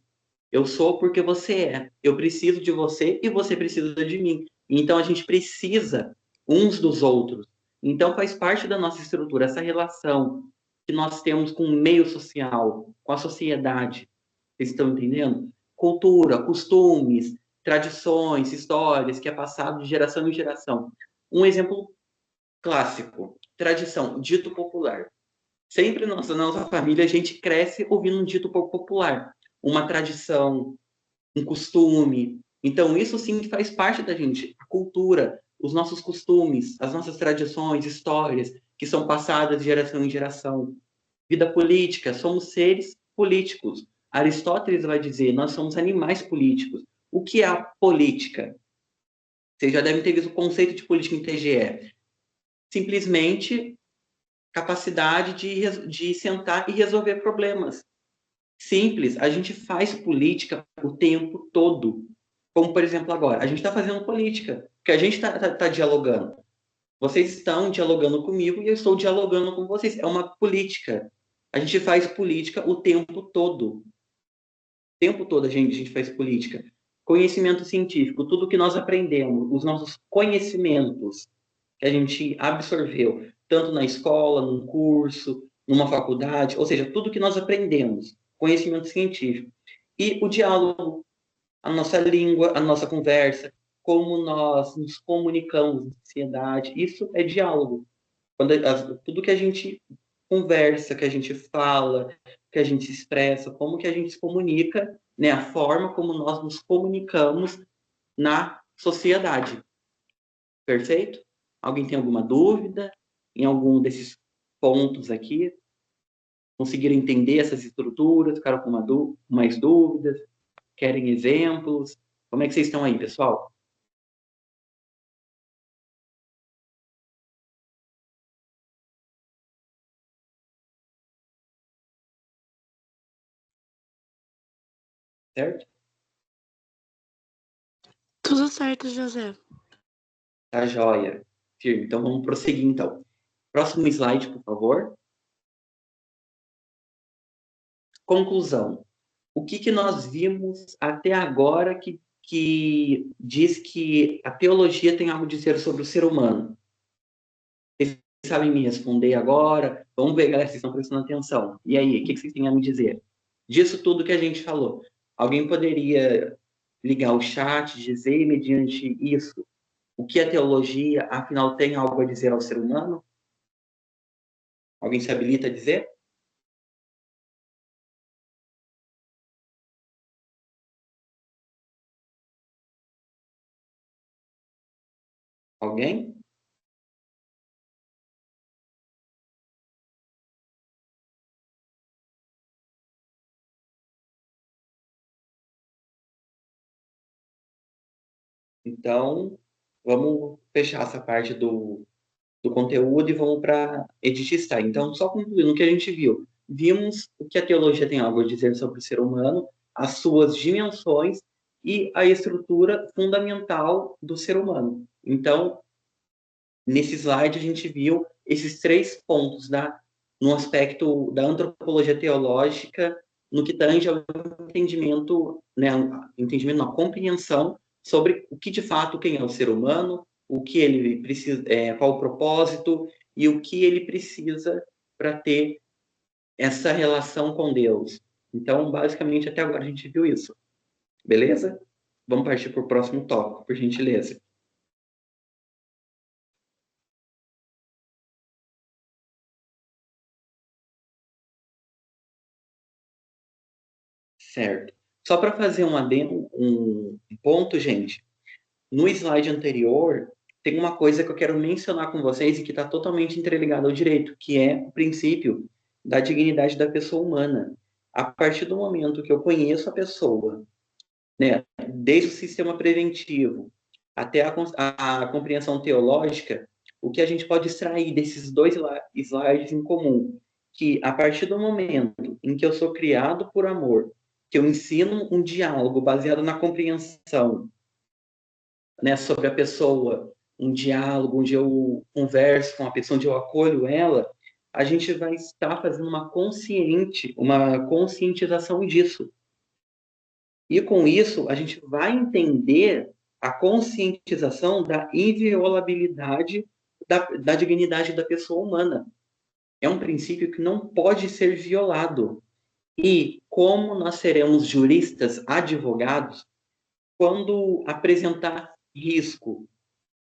Eu sou porque você é. Eu preciso de você e você precisa de mim. Então, a gente precisa uns dos outros. Então, faz parte da nossa estrutura, essa relação que nós temos com o meio social, com a sociedade. Vocês estão entendendo? Cultura, costumes, tradições, histórias, que é passado de geração em geração. Um exemplo clássico, tradição, dito popular. Sempre na nossa família, a gente cresce ouvindo um dito popular. Uma tradição, um costume. Então, isso sim faz parte da gente. A cultura, os nossos costumes, as nossas tradições, histórias, que são passadas de geração em geração. Vida política, somos seres políticos. Aristóteles vai dizer, nós somos animais políticos. O que é a política? Vocês já devem ter visto o conceito de política em TGE. Simplesmente capacidade de sentar e resolver problemas. Simples, a gente faz política o tempo todo. Como, por exemplo, agora, a gente está fazendo política, porque a gente está dialogando. Vocês estão dialogando comigo e eu estou dialogando com vocês. É uma política. A gente faz política o tempo todo. O tempo todo a gente faz política. Conhecimento científico, tudo que nós aprendemos, os nossos conhecimentos que a gente absorveu, tanto na escola, num curso, numa faculdade, ou seja, tudo que nós aprendemos, conhecimento científico. E o diálogo, a nossa língua, a nossa conversa, como nós nos comunicamos na sociedade, isso é diálogo. Tudo que a gente conversa, que a gente fala, que a gente se expressa, como que a gente se comunica, né? A forma como nós nos comunicamos na sociedade. Perfeito? Alguém tem alguma dúvida em algum desses pontos aqui? Conseguiram entender essas estruturas? Ficaram com mais dúvidas? Querem exemplos? Como é que vocês estão aí, pessoal? Certo? Tudo certo, José. Tá joia. Firme. Então, vamos prosseguir, então. Próximo slide, por favor. Conclusão. O que nós vimos até agora que diz que a teologia tem algo a dizer sobre o ser humano? Vocês sabem me responder agora? Vamos ver, galera, vocês estão prestando atenção. E aí, o que vocês têm a me dizer? Disso tudo que a gente falou. Alguém poderia ligar o chat, dizer, mediante isso, o que a teologia, afinal, tem algo a dizer ao ser humano? Alguém se habilita a dizer? Alguém? Então, vamos fechar essa parte do conteúdo e vamos para editar. Então, só concluindo o que a gente viu. Vimos o que a teologia tem algo a dizer sobre o ser humano, as suas dimensões e a estrutura fundamental do ser humano. Então, nesse slide a gente viu esses 3 pontos no aspecto da antropologia teológica, no que tange ao entendimento, né, entendimento, a compreensão sobre o que de fato quem é o ser humano, o que ele precisa, qual o propósito e o que ele precisa para ter essa relação com Deus. Então, basicamente, até agora a gente viu isso. Beleza? Vamos partir para o próximo tópico, por gentileza. Certo. Só para fazer um ponto, gente. No slide anterior, tem uma coisa que eu quero mencionar com vocês e que está totalmente interligada ao direito, que é o princípio da dignidade da pessoa humana. A partir do momento que eu conheço a pessoa, né, desde o sistema preventivo até a compreensão teológica, o que a gente pode extrair desses dois slides em comum? Que a partir do momento em que eu sou criado por amor, que eu ensino um diálogo baseado na compreensão, né, sobre a pessoa, um diálogo onde eu converso com a pessoa, onde eu acolho ela, a gente vai estar fazendo uma conscientização disso. E com isso, a gente vai entender a conscientização da inviolabilidade da dignidade da pessoa humana. É um princípio que não pode ser violado. E como nós seremos juristas, advogados, quando apresentar risco,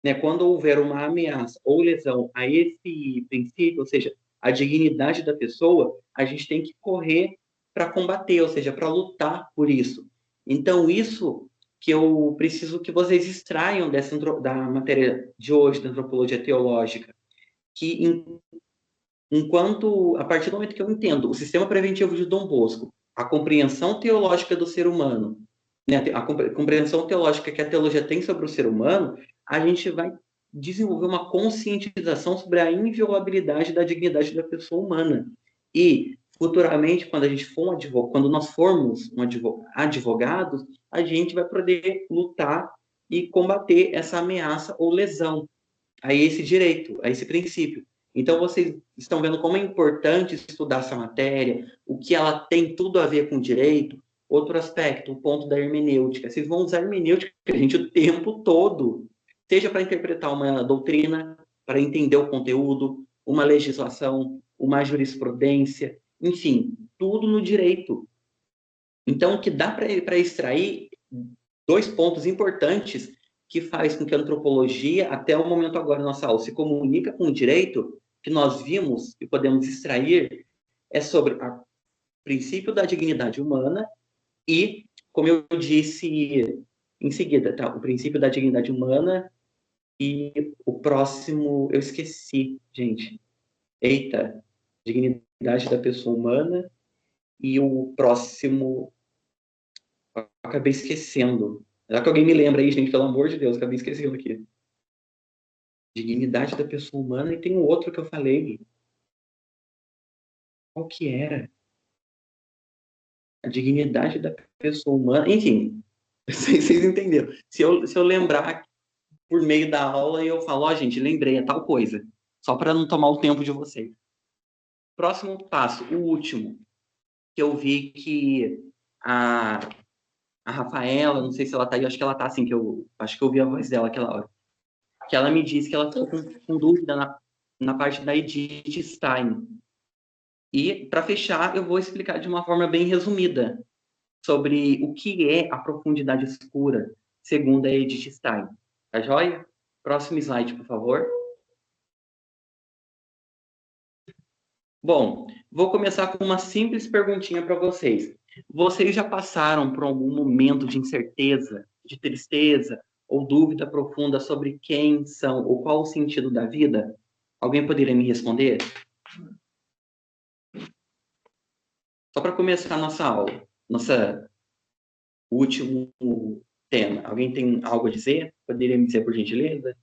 né, quando houver uma ameaça ou lesão a esse princípio, ou seja, a dignidade da pessoa, a gente tem que correr para combater, ou seja, para lutar por isso. Então, isso que eu preciso que vocês extraiam da matéria de hoje, da antropologia teológica, que enquanto, a partir do momento que eu entendo o sistema preventivo de Dom Bosco, a compreensão teológica do ser humano, né, a compreensão teológica que a teologia tem sobre o ser humano, a gente vai desenvolver uma conscientização sobre a inviolabilidade da dignidade da pessoa humana. E, futuramente, quando nós formos advogados, a gente vai poder lutar e combater essa ameaça ou lesão a esse direito, a esse princípio. Então, vocês estão vendo como é importante estudar essa matéria, o que ela tem tudo a ver com direito. Outro aspecto, o ponto da hermenêutica. Vocês vão usar hermenêutica, gente, o tempo todo. Seja para interpretar uma doutrina, para entender o conteúdo, uma legislação, uma jurisprudência, enfim, tudo no direito. Então, o que dá para extrair dois pontos importantes que faz com que a antropologia, até o momento agora na nossa aula, se comunica com o direito, que nós vimos e podemos extrair, é sobre o princípio da dignidade humana e, como eu disse em seguida, tá? O princípio da dignidade humana e o próximo, eu esqueci, gente. Eita, dignidade da pessoa humana e o próximo, eu acabei esquecendo. Será que alguém me lembra aí, gente? Pelo amor de Deus, acabei esquecendo aqui. Dignidade da pessoa humana e tem um outro que eu falei. Qual que era? A dignidade da pessoa humana. Enfim, vocês entenderam. Se eu lembrar por meio da aula, eu falo, ó, gente, lembrei, é tal coisa. Só para não tomar o tempo de vocês. Próximo passo, o último, que eu vi que a Rafaela, não sei se ela tá aí, acho que ela tá assim, que eu acho que eu ouvi a voz dela aquela hora. Que ela me disse que ela ficou com dúvida na parte da Edith Stein. E, para fechar, eu vou explicar de uma forma bem resumida sobre o que é a profundidade escura, segundo a Edith Stein. Tá joia? Próximo slide, por favor. Bom, vou começar com uma simples perguntinha para vocês. Vocês já passaram por algum momento de incerteza, de tristeza ou dúvida profunda sobre quem são ou qual o sentido da vida? Alguém poderia me responder? Só para começar a nossa aula, nosso último tema. Alguém tem algo a dizer? Poderia me dizer, por gentileza?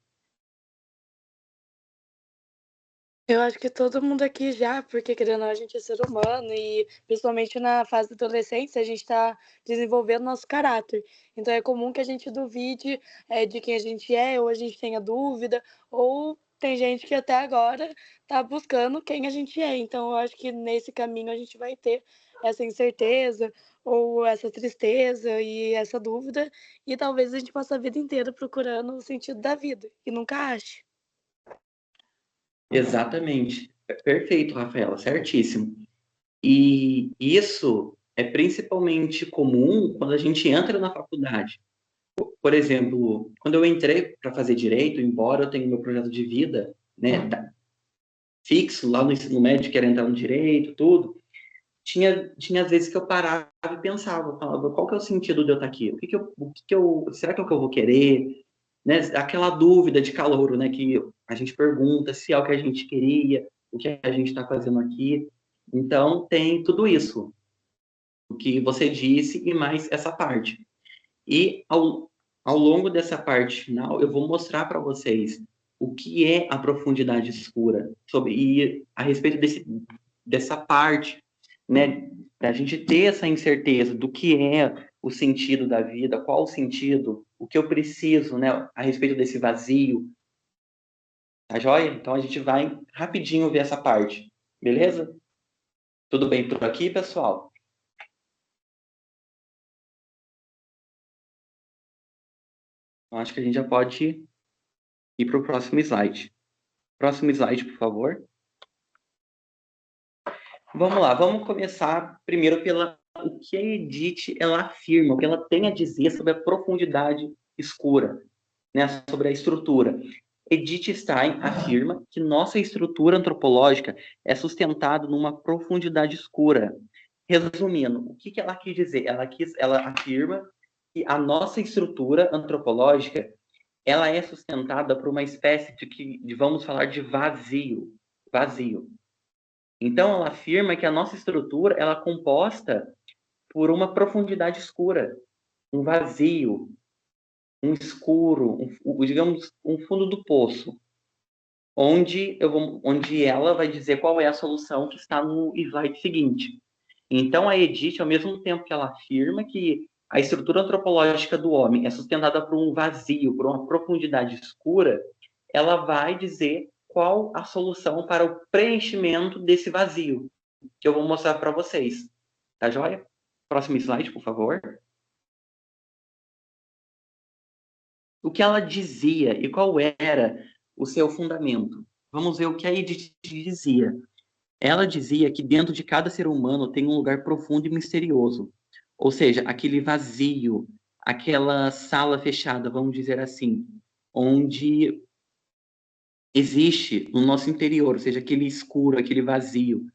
Eu acho que todo mundo aqui já, porque querendo ou não, a gente é ser humano e principalmente na fase da adolescência a gente está desenvolvendo nosso caráter. Então é comum que a gente duvide de quem a gente é, ou a gente tenha dúvida, ou tem gente que até agora está buscando quem a gente é. Então eu acho que nesse caminho a gente vai ter essa incerteza ou essa tristeza e essa dúvida, e talvez a gente passe a vida inteira procurando o sentido da vida e nunca ache. Exatamente. Perfeito, Rafaela, certíssimo. E isso é principalmente comum quando a gente entra na faculdade. Por exemplo, quando eu entrei para fazer direito, embora eu tenha meu projeto de vida, né, fixo lá no ensino médio, que era entrar no direito, tudo, tinha às vezes que eu parava e pensava, falava, qual que é o sentido de eu estar aqui? Será que é o que eu vou querer? Né? Aquela dúvida de calouro, né, que a gente pergunta se é o que a gente queria, o que a gente está fazendo aqui. Então, tem tudo isso, o que você disse e mais essa parte. E ao longo dessa parte final, eu vou mostrar para vocês o que é a profundidade escura, e a respeito dessa parte, né, da gente ter essa incerteza do que é o sentido da vida, qual o sentido, o que eu preciso, né, a respeito desse vazio, tá joia? Então a gente vai rapidinho ver essa parte, beleza? Tudo bem por aqui, pessoal? Então, acho que a gente já pode ir para o próximo slide. Próximo slide, por favor. Vamos lá, vamos começar primeiro o que a Edith ela afirma, o que ela tem a dizer sobre a profundidade escura, né, sobre a estrutura. Edith Stein afirma que nossa estrutura antropológica é sustentada numa profundidade escura. Resumindo, o que ela quis dizer? Ela afirma que a nossa estrutura antropológica ela é sustentada por uma espécie vamos falar de vazio. Então, ela afirma que a nossa estrutura ela é composta por uma profundidade escura, um vazio, um escuro, digamos, um fundo do poço, onde ela vai dizer qual é a solução que está no slide seguinte. Então, a Edith, ao mesmo tempo que ela afirma que a estrutura antropológica do homem é sustentada por um vazio, por uma profundidade escura, ela vai dizer qual a solução para o preenchimento desse vazio, que eu vou mostrar para vocês. Tá joia? Próximo slide, por favor. O que ela dizia e qual era o seu fundamento? Vamos ver o que a Edith dizia. Ela dizia que dentro de cada ser humano tem um lugar profundo e misterioso. Ou seja, aquele vazio, aquela sala fechada, vamos dizer assim, onde existe no nosso interior, ou seja, aquele escuro, aquele vazio,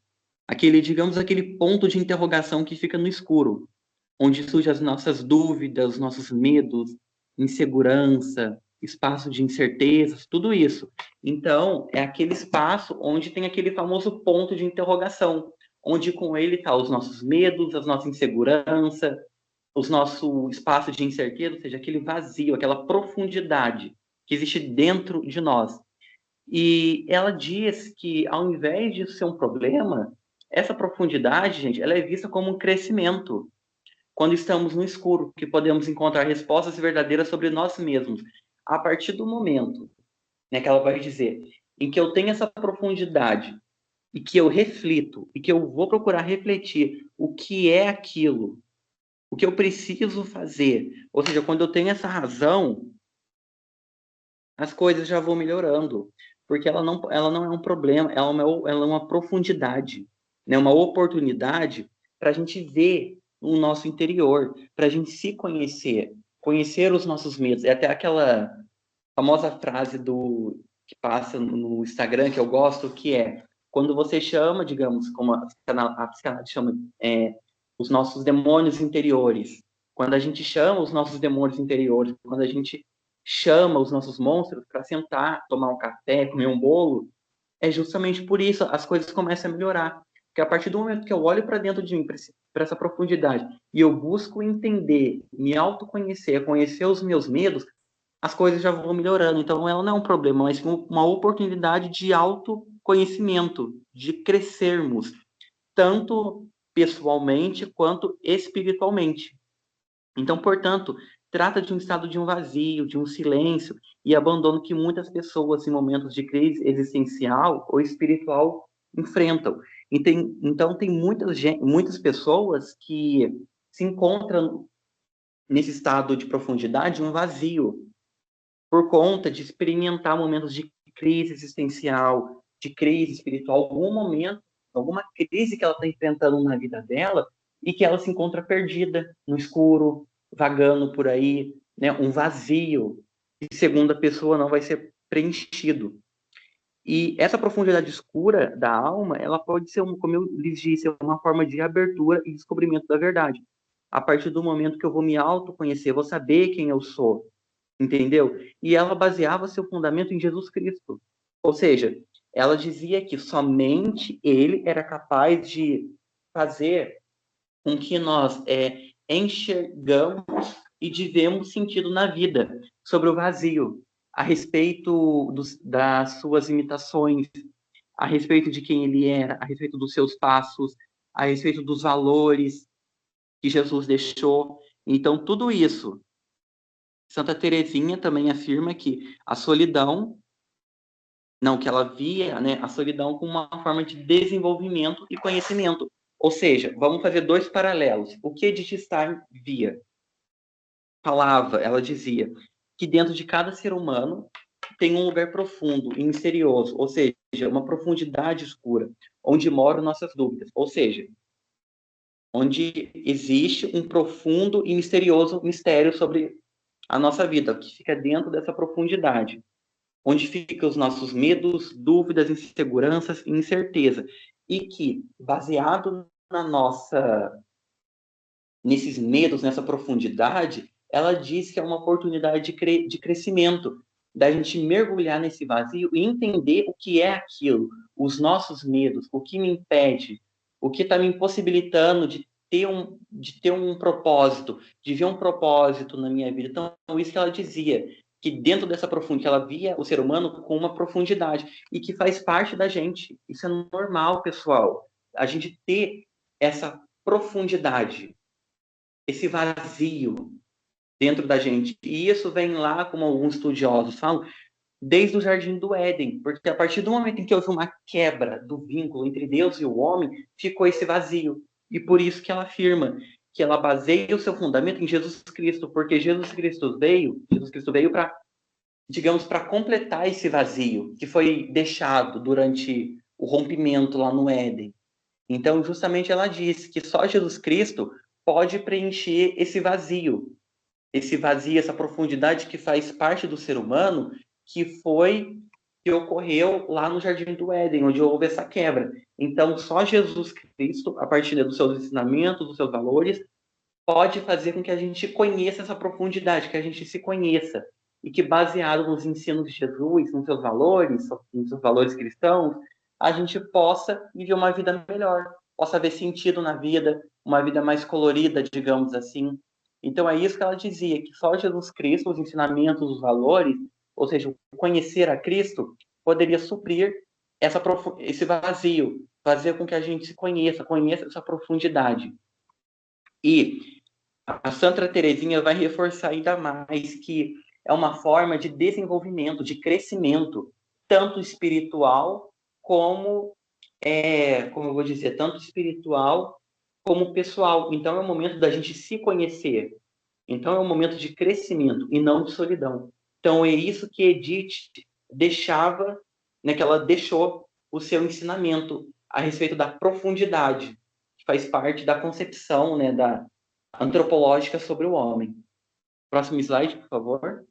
aquele ponto de interrogação que fica no escuro, onde surgem as nossas dúvidas, nossos medos, insegurança, espaço de incertezas, tudo isso. Então, é aquele espaço onde tem aquele famoso ponto de interrogação, onde com ele está os nossos medos, as nossas inseguranças, o nosso espaço de incerteza, ou seja, aquele vazio, aquela profundidade que existe dentro de nós. E ela diz que, ao invés de ser um problema, essa profundidade, gente, ela é vista como um crescimento. Quando estamos no escuro, que podemos encontrar respostas verdadeiras sobre nós mesmos. A partir do momento, né, que ela vai dizer, em que eu tenho essa profundidade, e que eu reflito, e que eu vou procurar refletir o que é aquilo, o que eu preciso fazer. Ou seja, quando eu tenho essa razão, as coisas já vão melhorando. Porque ela não é um problema, ela é uma profundidade, né, uma oportunidade para a gente ver o nosso interior, para a gente se conhecer os nossos medos. É até aquela famosa frase que passa no Instagram, que eu gosto, que é, quando você chama, digamos, como a psicanálise chama, os nossos demônios interiores. Quando a gente chama os nossos demônios interiores, quando a gente chama os nossos monstros para sentar, tomar um café, comer um bolo, é justamente por isso as coisas começam a melhorar. Porque a partir do momento que eu olho para dentro de mim, para essa profundidade, e eu busco entender, me autoconhecer, conhecer os meus medos, as coisas já vão melhorando. Então, ela não é um problema, mas uma oportunidade de autoconhecimento, de crescermos, tanto pessoalmente quanto espiritualmente. Então, portanto, trata de um estado de um vazio, de um silêncio e abandono que muitas pessoas, em momentos de crise existencial ou espiritual, enfrentam. Então, tem muitas pessoas que se encontram nesse estado de profundidade, um vazio, por conta de experimentar momentos de crise existencial, de crise espiritual, algum momento, alguma crise que ela está enfrentando na vida dela e que ela se encontra perdida no escuro, vagando por aí, né, um vazio que, segundo a pessoa, não vai ser preenchido. E essa profundidade escura da alma, ela pode ser, como eu lhes disse, uma forma de abertura e descobrimento da verdade. A partir do momento que eu vou me autoconhecer, vou saber quem eu sou, entendeu? E ela baseava seu fundamento em Jesus Cristo. Ou seja, ela dizia que somente ele era capaz de fazer com que nós enxergamos e vivemos sentido na vida, sobre o vazio. a respeito das suas imitações, a respeito de quem ele era, a respeito dos seus passos, a respeito dos valores que Jesus deixou. Então, tudo isso, Santa Teresinha também afirma que a solidão, não, que ela via, né, a solidão como uma forma de desenvolvimento e conhecimento. Ou seja, vamos fazer dois paralelos. O que Edith Stein via? Falava, ela dizia que dentro de cada ser humano tem um lugar profundo e misterioso, ou seja, uma profundidade escura, onde moram nossas dúvidas. Ou seja, onde existe um profundo e misterioso mistério sobre a nossa vida, que fica dentro dessa profundidade, onde ficam os nossos medos, dúvidas, inseguranças e incerteza, e que, baseado nesses medos, nessa profundidade, ela diz que é uma oportunidade de crescimento, da gente mergulhar nesse vazio e entender o que é aquilo, os nossos medos, o que me impede, o que está me impossibilitando de ter um propósito, de ver um propósito na minha vida. Então, isso que ela dizia, que dentro dessa profundidade, ela via o ser humano com uma profundidade, e que faz parte da gente. Isso é normal, pessoal. A gente ter essa profundidade, esse vazio dentro da gente. E isso vem lá, como alguns estudiosos falam, desde o Jardim do Éden, porque a partir do momento em que houve uma quebra do vínculo entre Deus e o homem, ficou esse vazio. E por isso que ela afirma que ela baseia o seu fundamento em Jesus Cristo, porque Jesus Cristo veio para, digamos, para completar esse vazio que foi deixado durante o rompimento lá no Éden. Então, justamente ela diz que só Jesus Cristo pode preencher esse vazio, essa profundidade que faz parte do ser humano, que ocorreu lá no Jardim do Éden, onde houve essa quebra. Então, só Jesus Cristo, a partir dos seus ensinamentos, dos seus valores, pode fazer com que a gente conheça essa profundidade, que a gente se conheça, e que, baseado nos ensinos de Jesus, nos seus valores cristãos, a gente possa viver uma vida melhor, possa ver sentido na vida, uma vida mais colorida, digamos assim. Então é isso que ela dizia, que só Jesus Cristo, os ensinamentos, os valores, ou seja, conhecer a Cristo, poderia suprir esse vazio, fazer com que a gente se conheça essa profundidade. E a Santa Teresinha vai reforçar ainda mais que é uma forma de desenvolvimento, de crescimento, tanto espiritual como eu vou dizer, tanto espiritual como pessoal. Então é o momento da gente se conhecer. Então é um momento de crescimento e não de solidão. Então é isso que Edith deixava, né, que ela deixou o seu ensinamento a respeito da profundidade, que faz parte da concepção, né, da antropológica sobre o homem. Próximo slide, por favor.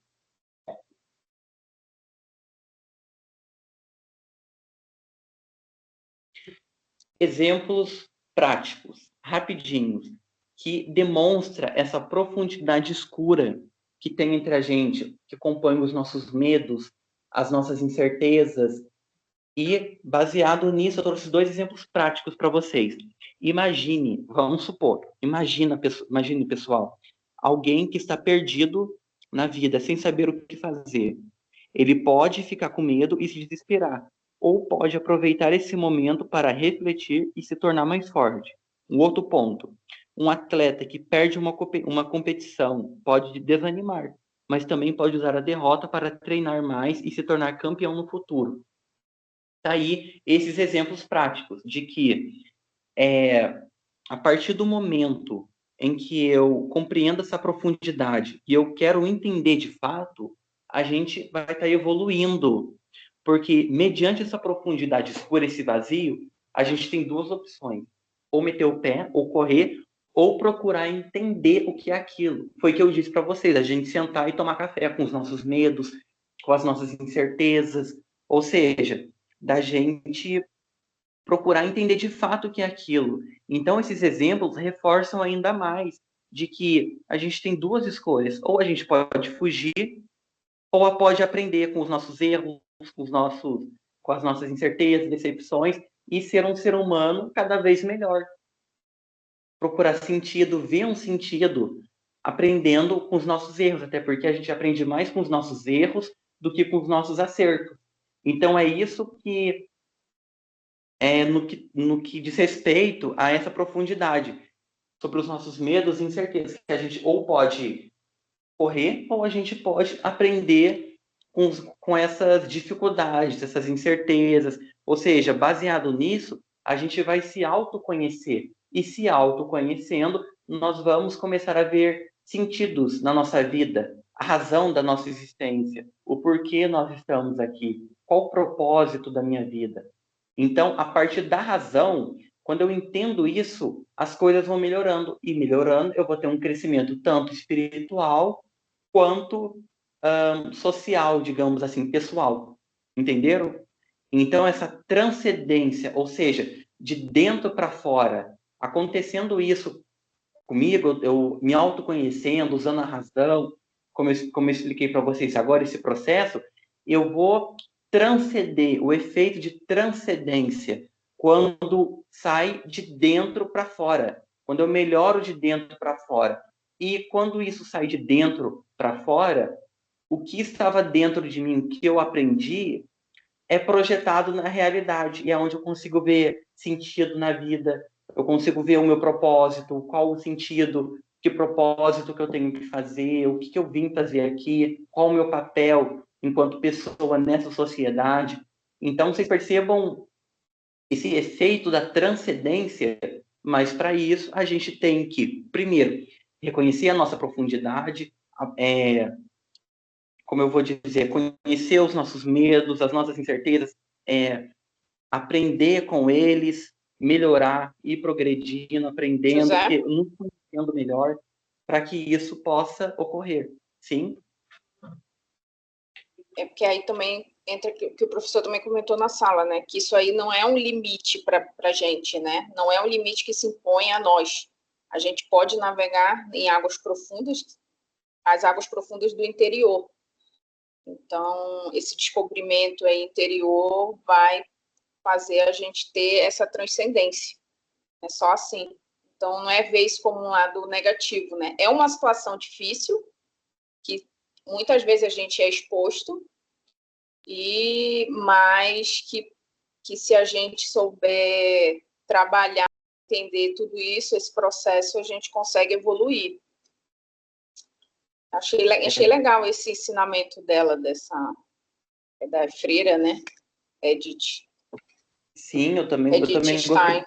Exemplos práticos, rapidinhos, que demonstra essa profundidade escura que tem entre a gente, que compõe os nossos medos, as nossas incertezas. E, baseado nisso, eu trouxe dois exemplos práticos para vocês. Imagine, vamos supor, imagine, pessoal, alguém que está perdido na vida, sem saber o que fazer. Ele pode ficar com medo e se desesperar, ou pode aproveitar esse momento para refletir e se tornar mais forte. Um outro ponto, um atleta que perde uma competição pode desanimar, mas também pode usar a derrota para treinar mais e se tornar campeão no futuro. Tá aí esses exemplos práticos de que a partir do momento em que eu compreendo essa profundidade e eu quero entender de fato, a gente vai estar evoluindo. Porque, mediante essa profundidade escura, esse vazio, a gente tem duas opções. Ou meter o pé, ou correr, ou procurar entender o que é aquilo. Foi o que eu disse para vocês, a gente sentar e tomar café com os nossos medos, com as nossas incertezas. Ou seja, da gente procurar entender de fato o que é aquilo. Então, esses exemplos reforçam ainda mais de que a gente tem duas escolhas. Ou a gente pode fugir, ou pode aprender com os nossos erros, com as nossas incertezas, decepções, e ser um ser humano cada vez melhor. Procurar sentido, ver um sentido, aprendendo com os nossos erros, até porque a gente aprende mais com os nossos erros do que com os nossos acertos. Então, é isso que no que diz respeito a essa profundidade, sobre os nossos medos e incertezas, que a gente ou pode correr, ou a gente pode aprender com essas dificuldades, essas incertezas. Ou seja, baseado nisso, a gente vai se autoconhecer. E se autoconhecendo, nós vamos começar a ver sentidos na nossa vida, a razão da nossa existência, o porquê nós estamos aqui, qual o propósito da minha vida. Então, a partir da razão, quando eu entendo isso, as coisas vão melhorando. E melhorando, eu vou ter um crescimento tanto espiritual quanto social, digamos assim, pessoal. Entenderam? Então, essa transcendência, ou seja, de dentro para fora, acontecendo isso comigo, eu me autoconhecendo, usando a razão, como eu expliquei para vocês agora, esse processo, eu vou transcender, o efeito de transcendência, quando sai de dentro para fora, quando eu melhoro de dentro para fora. E quando isso sai de dentro para fora, o que estava dentro de mim, o que eu aprendi, é projetado na realidade, e é onde eu consigo ver sentido na vida, eu consigo ver o meu propósito, qual o sentido, que propósito que eu tenho que fazer, o que eu vim fazer aqui, qual o meu papel enquanto pessoa nessa sociedade. Então, vocês percebam esse efeito da transcendência, mas para isso a gente tem que, primeiro, reconhecer a nossa profundidade, como eu vou dizer, conhecer os nossos medos, as nossas incertezas, aprender com eles, melhorar, ir progredindo, aprendendo, nos conhecendo melhor, para que isso possa ocorrer. Sim? É porque aí também entra que o professor também comentou na sala, né? Que isso aí não é um limite para a gente, né? Não é um limite que se impõe a nós. A gente pode navegar em águas profundas, as águas profundas do interior. Então, esse descobrimento aí interior vai fazer a gente ter essa transcendência. É só assim. Então, não é ver isso como um lado negativo, né? É uma situação difícil, que muitas vezes a gente é exposto, mas que se a gente souber trabalhar, entender tudo isso, esse processo, a gente consegue evoluir. Achei legal esse ensinamento dela, da freira, né? Edith. Sim, eu também Stein. gostei.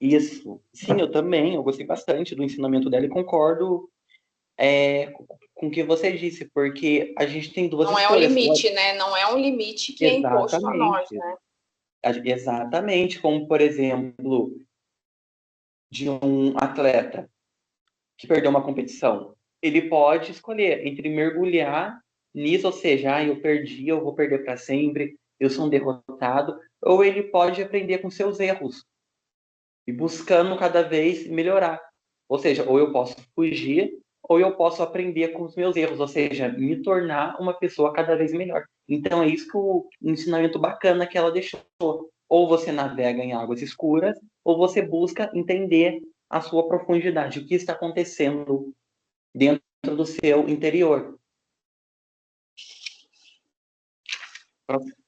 Isso. Sim, eu gostei bastante do ensinamento dela e concordo com o que você disse, porque a gente tem duas escolhas. Não é um limite, né? Não é um limite que é imposto a nós, né? Exatamente, como, por exemplo, de um atleta que perdeu uma competição. Ele pode escolher entre mergulhar nisso, ou seja, eu perdi, eu vou perder para sempre, eu sou um derrotado, ou ele pode aprender com seus erros e buscando cada vez melhorar. Ou seja, ou eu posso fugir, ou eu posso aprender com os meus erros, ou seja, me tornar uma pessoa cada vez melhor. Então é isso que o ensinamento bacana que ela deixou. Ou você navega em águas escuras, ou você busca entender a sua profundidade, o que está acontecendo dentro do seu interior.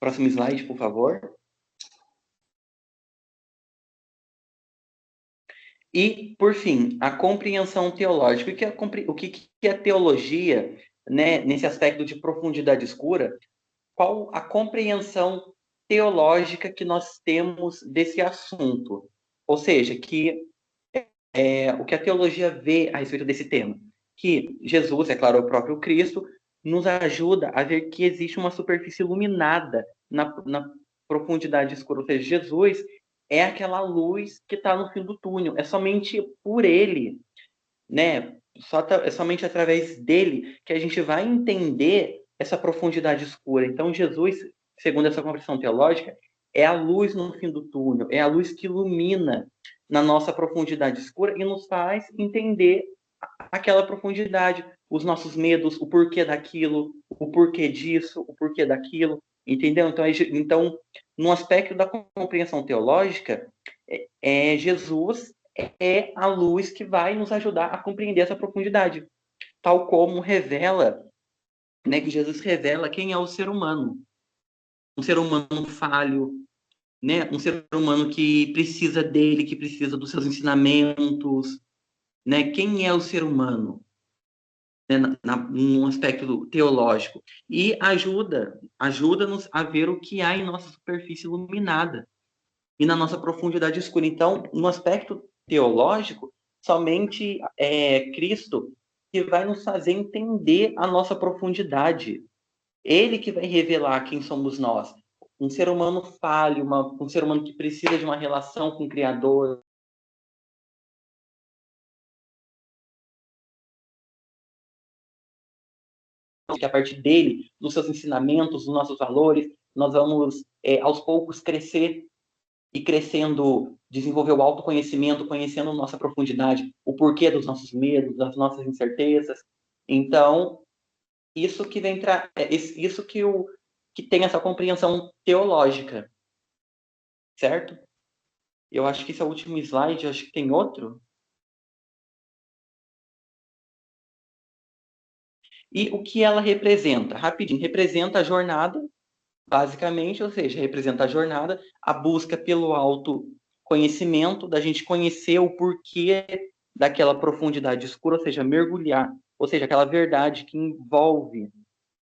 Próximo slide, por favor. E, por fim, a compreensão teológica. O que é teologia, né, nesse aspecto de profundidade escura? Qual a compreensão teológica que nós temos desse assunto? Ou seja, o que a teologia vê a respeito desse tema? Que Jesus, é claro, o próprio Cristo, nos ajuda a ver que existe uma superfície iluminada na profundidade escura. Ou seja, Jesus é aquela luz que está no fim do túnel. É somente por ele, né? É somente através dele que a gente vai entender essa profundidade escura. Então, Jesus, segundo essa compreensão teológica, é a luz no fim do túnel, é a luz que ilumina na nossa profundidade escura e nos faz entender aquela profundidade, os nossos medos, o porquê daquilo, o porquê disso, o porquê daquilo, entendeu? Então, no aspecto da compreensão teológica, Jesus é a luz que vai nos ajudar a compreender essa profundidade, tal como revela né, que Jesus revela quem é o ser humano. Um ser humano falho, né, um ser humano que precisa dele, que precisa dos seus ensinamentos, né, quem é o ser humano, né, num aspecto teológico, e ajuda-nos a ver o que há em nossa superfície iluminada e na nossa profundidade escura. Então, no aspecto teológico, somente Cristo que vai nos fazer entender a nossa profundidade. Ele que vai revelar quem somos nós. Um ser humano falho, um ser humano que precisa de uma relação com o Criador, que a partir dele, dos seus ensinamentos, dos nossos valores, nós vamos, aos poucos, crescer e crescendo, desenvolver o autoconhecimento, conhecendo nossa profundidade, o porquê dos nossos medos, das nossas incertezas. Então, isso que vem isso que tem essa compreensão teológica, certo? Eu acho que esse é o último slide, eu acho que tem outro. E o que ela representa? Rapidinho, representa a jornada, basicamente, ou seja, representa a jornada, a busca pelo autoconhecimento, da gente conhecer o porquê daquela profundidade escura, ou seja, mergulhar, ou seja, aquela verdade que envolve,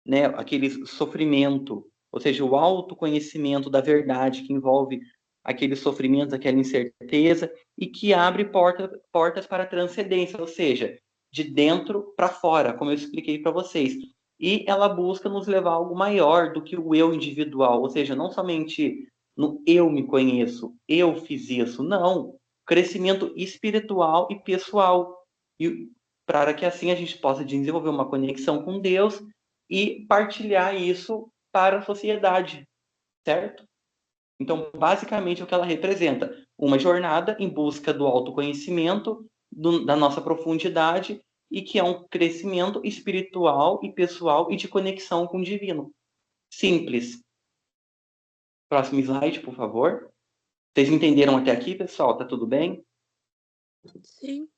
né, aquele sofrimento, ou seja, o autoconhecimento da verdade que envolve aqueles sofrimentos, aquela incerteza, e que abre portas para a transcendência, ou seja, de dentro para fora, como eu expliquei para vocês. E ela busca nos levar a algo maior do que o eu individual, ou seja, não somente no eu me conheço, eu fiz isso, não. Crescimento espiritual e pessoal. E para que assim a gente possa desenvolver uma conexão com Deus e partilhar isso para a sociedade, certo? Então, basicamente, é o que ela representa: uma jornada em busca do autoconhecimento, da nossa profundidade, e que é um crescimento espiritual e pessoal e de conexão com o divino. Simples. Próximo slide, por favor. Vocês entenderam até aqui, pessoal? Tá tudo bem? Sim.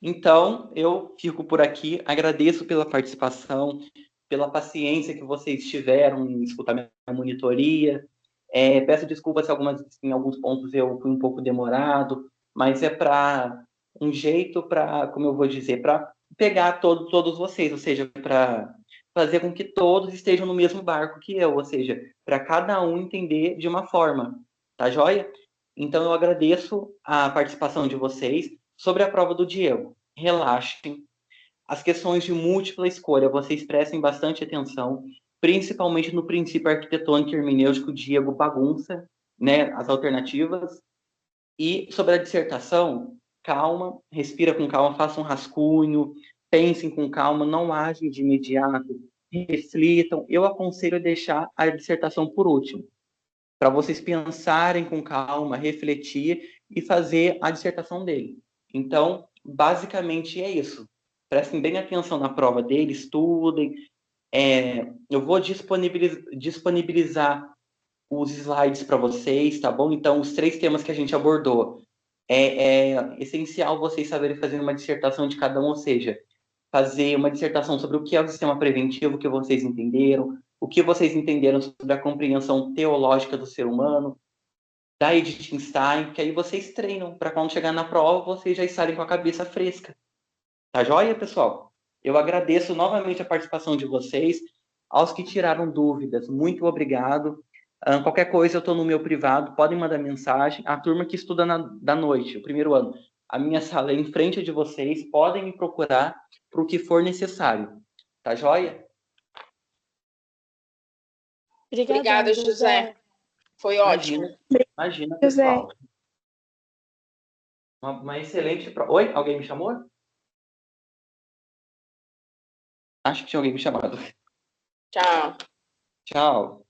Então, eu fico por aqui. Agradeço pela participação, pela paciência que vocês tiveram em escutar minha monitoria. Peço desculpas se em alguns pontos eu fui um pouco demorado, mas é para um jeito para, como eu vou dizer, para pegar todos vocês, ou seja, para fazer com que todos estejam no mesmo barco que eu, ou seja, para cada um entender de uma forma, tá joia? Então eu agradeço a participação de vocês. Sobre a prova do Diego, relaxem. As questões de múltipla escolha, vocês prestem bastante atenção, principalmente no princípio arquitetônico e hermenêutico, o Diego bagunça, né, as alternativas. E sobre a dissertação, calma, respira com calma, faça um rascunho, pensem com calma, não agem de imediato, reflitam. Eu aconselho a deixar a dissertação por último, para vocês pensarem com calma, refletir e fazer a dissertação dele. Então, basicamente é isso. Prestem bem atenção na prova dele, estudem. Eu vou disponibilizar os slides para vocês, tá bom? Então, os 3 temas que a gente abordou. É essencial vocês saberem fazer uma dissertação de cada um, ou seja, fazer uma dissertação sobre o que é o sistema preventivo, que vocês entenderam, o que vocês entenderam sobre a compreensão teológica do ser humano, da Edith Stein, que aí vocês treinam para quando chegar na prova, vocês já estarem com a cabeça fresca. Tá joia, pessoal? Eu agradeço novamente a participação de vocês. Aos que tiraram dúvidas, muito obrigado. Qualquer coisa, eu estou no meu privado, podem mandar mensagem. A turma que estuda da noite, o primeiro ano, a minha sala é em frente de vocês, podem me procurar para o que for necessário. Tá joia? Obrigada, José. Foi ótimo. Imagina, pessoal. Uma excelente prova. Oi, alguém me chamou? Acho que tinha alguém me chamado. Tchau. Tchau.